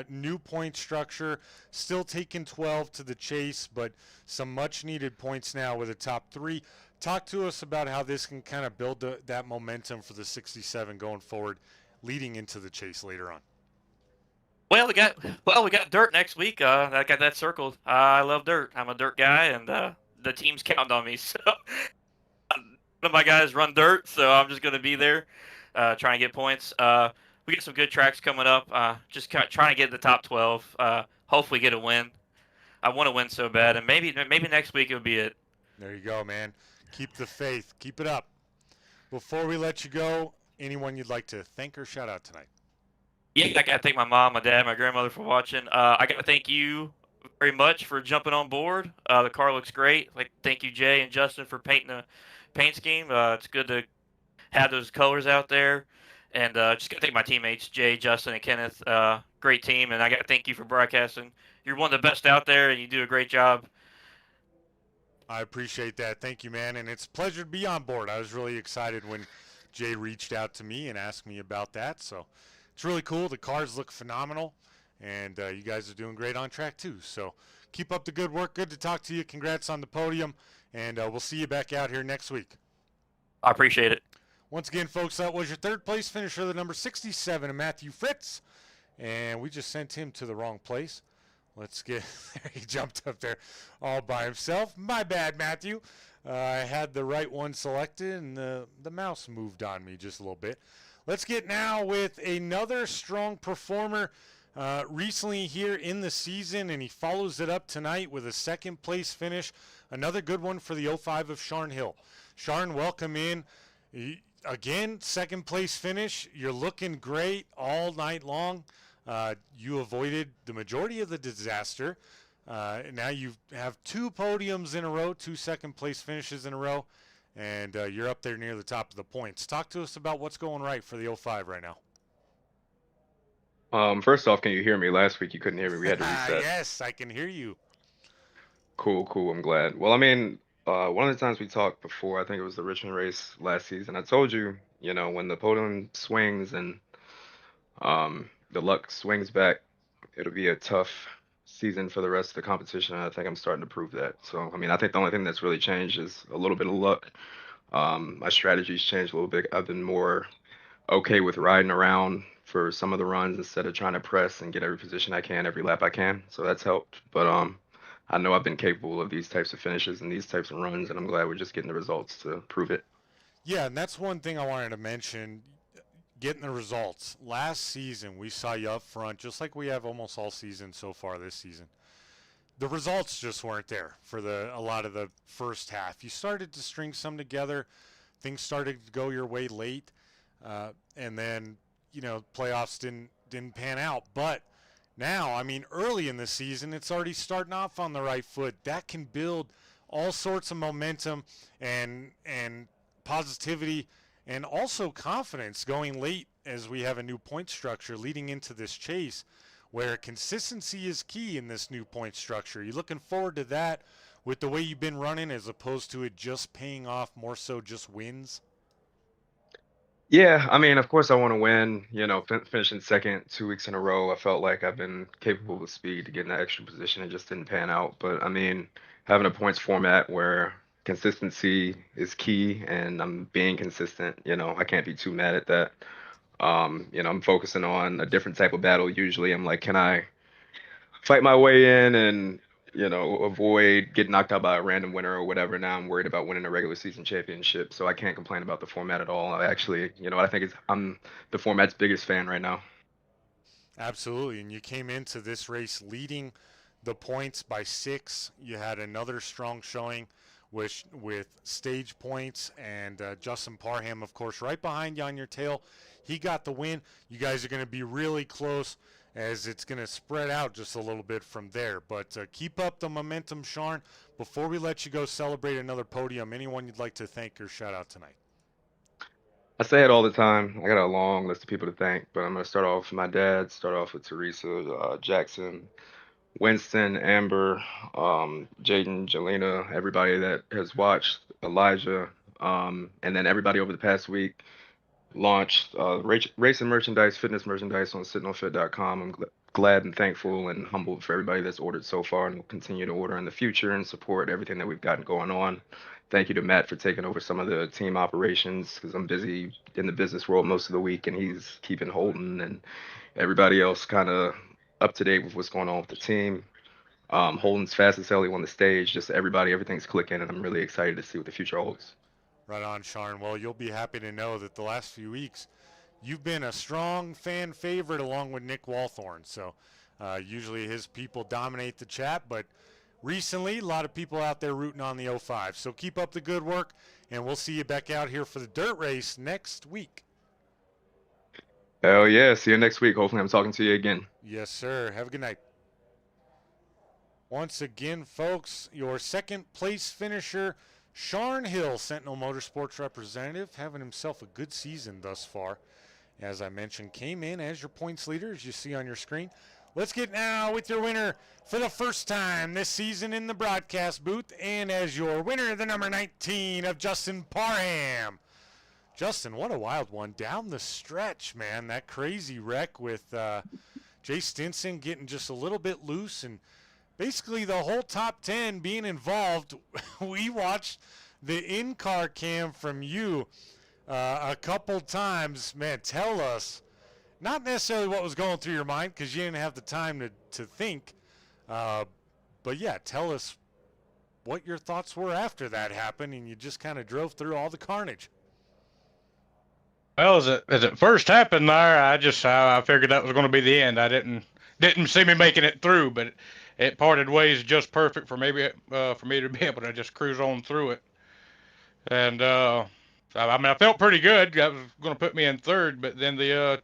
new point structure, still taking 12 to the chase, but some much needed points now with a top three. Talk to us about how this can kind of build that momentum for the 67 going forward, leading into the chase later on. Well, we got dirt next week. I got that circled. I love dirt. I'm a dirt guy, and the team's counting on me. So one of my guys run dirt, so I'm just gonna be there, trying to get points. We got some good tracks coming up. Just trying to get in the top 12. Hopefully get a win. I want to win so bad, and maybe next week it'll be it. There you go, man. Keep the faith. Keep it up. Before we let you go, anyone you'd like to thank or shout out tonight? Yeah, I gotta thank my mom, my dad, my grandmother for watching. I gotta thank you very much for jumping on board. The car looks great. Like, thank you, Jay and Justin, for painting the paint scheme. It's good to have those colors out there. And just gotta thank my teammates, Jay, Justin, and Kenneth. Great team, and I gotta thank you for broadcasting. You're one of the best out there, and you do a great job. I appreciate that. Thank you, man. And it's a pleasure to be on board. I was really excited when Jay reached out to me and asked me about that. So it's really cool. The cars look phenomenal, and you guys are doing great on track too. So keep up the good work. Good to talk to you. Congrats on the podium, and we'll see you back out here next week. I appreciate it. Once again, folks, that was your third place finisher, the number 67, Matthew Fritz, and we just sent him to the wrong place. Let's get there. He jumped up there all by himself. My bad, Matthew. I had the right one selected, and the mouse moved on me just a little bit. Let's get now with another strong performer recently here in the season, and he follows it up tonight with a second place finish. Another good one for the 05 of Sharn Hill. Sharn, welcome in. Again, second place finish. You're looking great all night long. You avoided the majority of the disaster. Now you have two podiums in a row, two second place finishes in a row, and you're up there near the top of the points. Talk to us about what's going right for the 05 right now. First off, can you hear me? Last week you couldn't hear me. We had to reset. Yes, I can hear you. Cool, cool. I'm glad. Well, I mean, one of the times we talked before, I think it was the Richmond race last season, I told you, when the podium swings and the luck swings back, it'll be a tough season for the rest of the competition. And I think I'm starting to prove that. So, I mean, I think the only thing that's really changed is a little bit of luck. My strategy's changed a little bit. I've been more okay with riding around for some of the runs instead of trying to press and get every position I can, every lap I can. So that's helped. But I know I've been capable of these types of finishes and these types of runs, and I'm glad we're just getting the results to prove it. Yeah, and that's one thing I wanted to mention. Getting the results. Last season, we saw you up front, just like we have almost all season so far this season. The results just weren't there for a lot of the first half. You started to string some together. Things started to go your way late, and then playoffs didn't pan out. But now, I mean, early in the season, it's already starting off on the right foot. That can build all sorts of momentum and positivity, and also confidence going late as we have a new point structure leading into this chase where consistency is key in this new point structure. You looking forward to that with the way you've been running as opposed to it just paying off more so just wins? Yeah, I mean, of course I want to win. Finishing second 2 weeks in a row, I felt like I've been capable with speed to get in that extra position. It just didn't pan out. But I mean, having a points format where consistency is key and I'm being consistent, I can't be too mad at that. I'm focusing on a different type of battle. Usually I'm like, can I fight my way in and, avoid getting knocked out by a random winner or whatever. Now I'm worried about winning a regular season championship, so I can't complain about the format at all. I actually, I think I'm the format's biggest fan right now. Absolutely, and you came into this race leading the points by 6. You had another strong showing with stage points, and Justin Parham, of course, right behind you on your tail. He got the win. You guys are going to be really close as it's going to spread out just a little bit from there. But keep up the momentum, Sharn. Before we let you go celebrate another podium, anyone you'd like to thank or shout out tonight? I say it all the time. I got a long list of people to thank, but I'm going to start off with my dad, start off with Teresa, Jackson, Winston, Amber, Jaden, Jelena, everybody that has watched, Elijah, and then everybody over the past week. launched racing merchandise, fitness merchandise on SentinelFit.com. I'm glad and thankful and humbled for everybody that's ordered so far and will continue to order in the future and support everything that we've gotten going on. Thank you to Matt for taking over some of the team operations because I'm busy in the business world most of the week and he's keeping Holton and everybody else kind of up to date with what's going on with the team. Holden's fast as hell. He won the stage. Just everybody, everything's clicking, and I'm really excited to see what the future holds. Right on, Sharn. Well, you'll be happy to know that the last few weeks you've been a strong fan favorite along with Nick Walthorn. So usually his people dominate the chat, but recently a lot of people out there rooting on the 05. So keep up the good work, and we'll see you back out here for the dirt race next week. Hell yeah. See you next week. Hopefully I'm talking to you again. Yes, sir. Have a good night. Once again, folks, your second place finisher, Sharn Hill, Sentinel Motorsports representative, having himself a good season thus far. As I mentioned, came in as your points leader, as you see on your screen. Let's get now with your winner for the first time this season in the broadcast booth, and as your winner, the number 19 of Justin Parham. Justin, what a wild one. Down the stretch, man. That crazy wreck with Jay Stinson getting just a little bit loose and basically the whole top 10 being involved. We watched the in-car cam from you a couple times. Man, tell us, not necessarily what was going through your mind because you didn't have the time to think, but yeah, tell us what your thoughts were after that happened and you just kind of drove through all the carnage. Well, as it first happened there, I figured that was going to be the end. I didn't see me making it through, but it parted ways just perfect for me to be able to just cruise on through it. And I felt pretty good. That was going to put me in third, but then the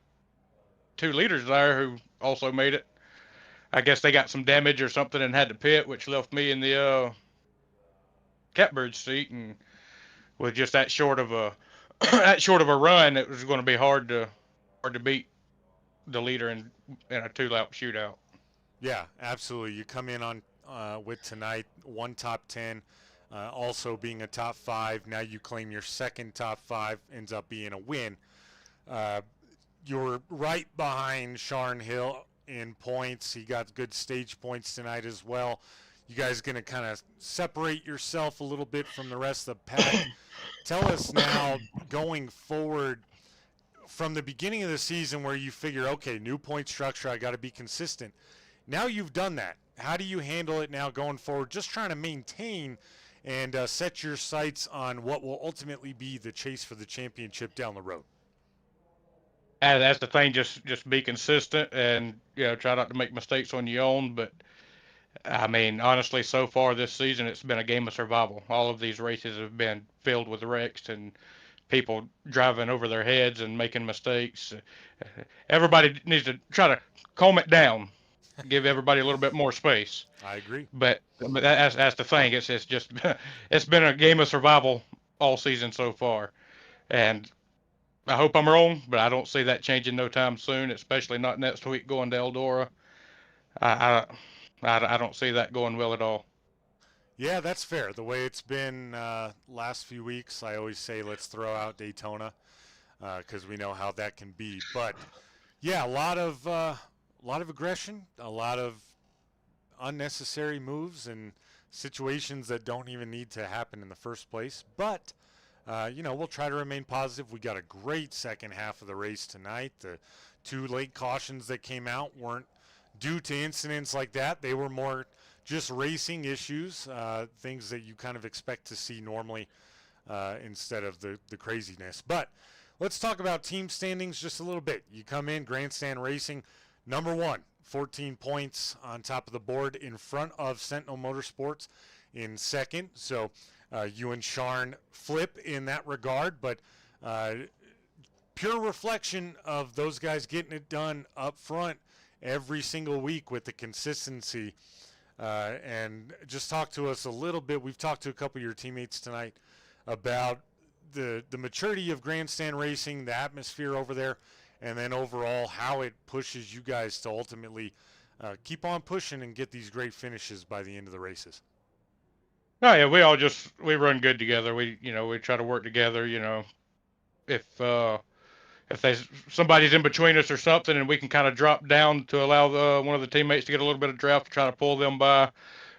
two leaders there who also made it, I guess they got some damage or something and had to pit, which left me in the catbird seat. And with just that short of a run, it was going to be hard to beat the leader in a 2-lap shootout. Yeah, absolutely. You come in on with tonight, one top 10, also being a top 5. Now you claim your second top 5, ends up being a win. You're right behind Sharn Hill in points. He got good stage points tonight as well. You guys going to kind of separate yourself a little bit from the rest of the pack. Tell us now, going forward, from the beginning of the season where you figure, okay, new point structure, I got to be consistent. Now you've done that. How do you handle it now going forward? Just trying to maintain and set your sights on what will ultimately be the chase for the championship down the road. That's the thing. Just be consistent and try not to make mistakes on your own. But I mean, honestly, so far this season, it's been a game of survival. All of these races have been filled with wrecks and people driving over their heads and making mistakes. Everybody needs to try to calm it down, give everybody a little bit more space. I agree. But that's the thing. It's just it's been a game of survival all season so far, and I hope I'm wrong, but I don't see that changing no time soon. Especially not next week going to Eldora. I don't see that going well at all. Yeah, that's fair. The way it's been last few weeks, I always say let's throw out Daytona because we know how that can be. But yeah, a lot of aggression, a lot of unnecessary moves and situations that don't even need to happen in the first place. But we'll try to remain positive. We got a great second half of the race tonight. The 2 late cautions that came out weren't due to incidents like that. They were more just racing issues, things that you kind of expect to see normally instead of the craziness. But let's talk about team standings just a little bit. You come in, Grandstand Racing, number 1, 14 points on top of the board in front of Sentinel Motorsports in second. So you and Sharn flip in that regard, but pure reflection of those guys getting it done up front every single week with the consistency. And just talk to us a little bit. We've talked to a couple of your teammates tonight about the maturity of Grandstand Racing, the atmosphere over there, and then overall how it pushes you guys to ultimately keep on pushing and get these great finishes by the end of the races. Oh yeah, we run good together. We try to work together. If if somebody's in between us or something, and we can kind of drop down to allow one of the teammates to get a little bit of draft to try to pull them by,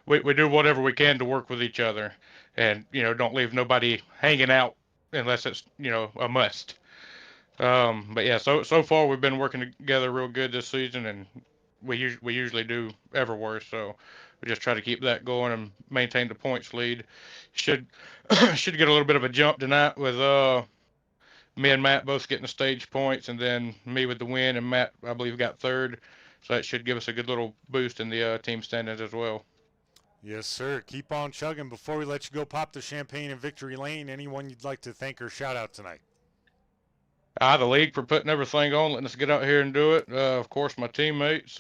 we do whatever we can to work with each other, and don't leave nobody hanging out unless it's a must. But yeah, so far we've been working together real good this season, and we usually do ever worse. So we just try to keep that going and maintain the points lead. Should should get a little bit of a jump tonight with me and Matt both getting the stage points, and then me with the win, and Matt I believe got third. So that should give us a good little boost in the team standings as well. Yes, sir. Keep on chugging. Before we let you go pop the champagne in Victory Lane, anyone you'd like to thank or shout out tonight? The league for putting everything on, letting us get out here and do it. Of course, my teammates.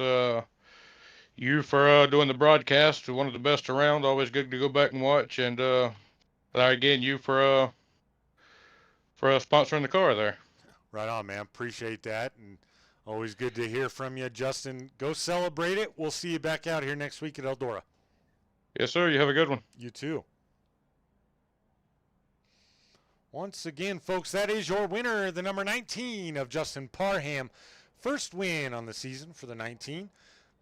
You for doing the broadcast, one of the best around. Always good to go back and watch. And again, you for sponsoring the car there. Right on, man. Appreciate that, and always good to hear from you, Justin. Go celebrate it. We'll see you back out here next week at Eldora. Yes, sir. You have a good one. You too. Once again, folks, that is your winner, the number 19 of Justin Parham. First win on the season for the 19.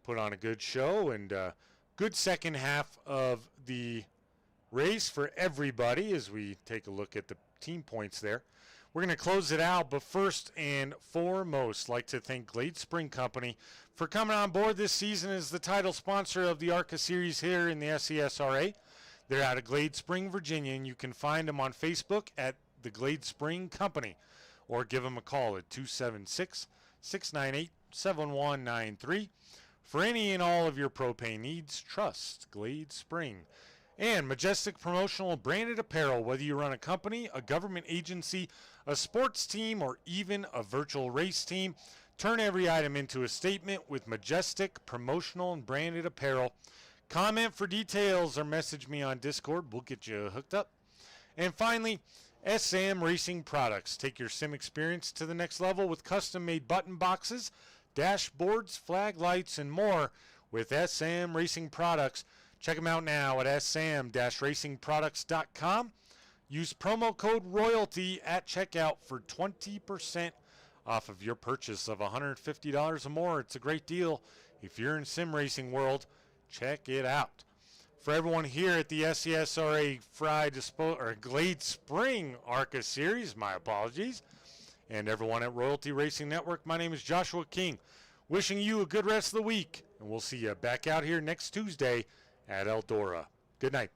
Put on a good show and good second half of the race for everybody as we take a look at the team points there. We're going to close it out, but first and foremost, like to thank Glade Spring Company for coming on board this season as the title sponsor of the ARCA series here in the SCSRA. They're out of Glade Spring, Virginia, and you can find them on Facebook at the Glade Spring Company or give them a call at 276-698-7193. For any and all of your propane needs, trust Glade Spring. And Majestic Promotional Branded Apparel, whether you run a company, a government agency, a sports team, or even a virtual race team, turn every item into a statement with Majestic Promotional and Branded Apparel. Comment for details or message me on Discord. We'll get you hooked up. And finally, SM Racing Products. Take your sim experience to the next level with custom-made button boxes, dashboards, flag lights, and more with SM Racing Products. Check them out now at sm-racingproducts.com. Use promo code ROYALTY at checkout for 20% off of your purchase of $150 or more. It's a great deal. If you're in sim racing world, check it out. For everyone here at the SCSRA Glade Spring ARCA Series, my apologies, and everyone at Royalty Racing Network, my name is Joshua King. Wishing you a good rest of the week, and we'll see you back out here next Tuesday at Eldora. Good night.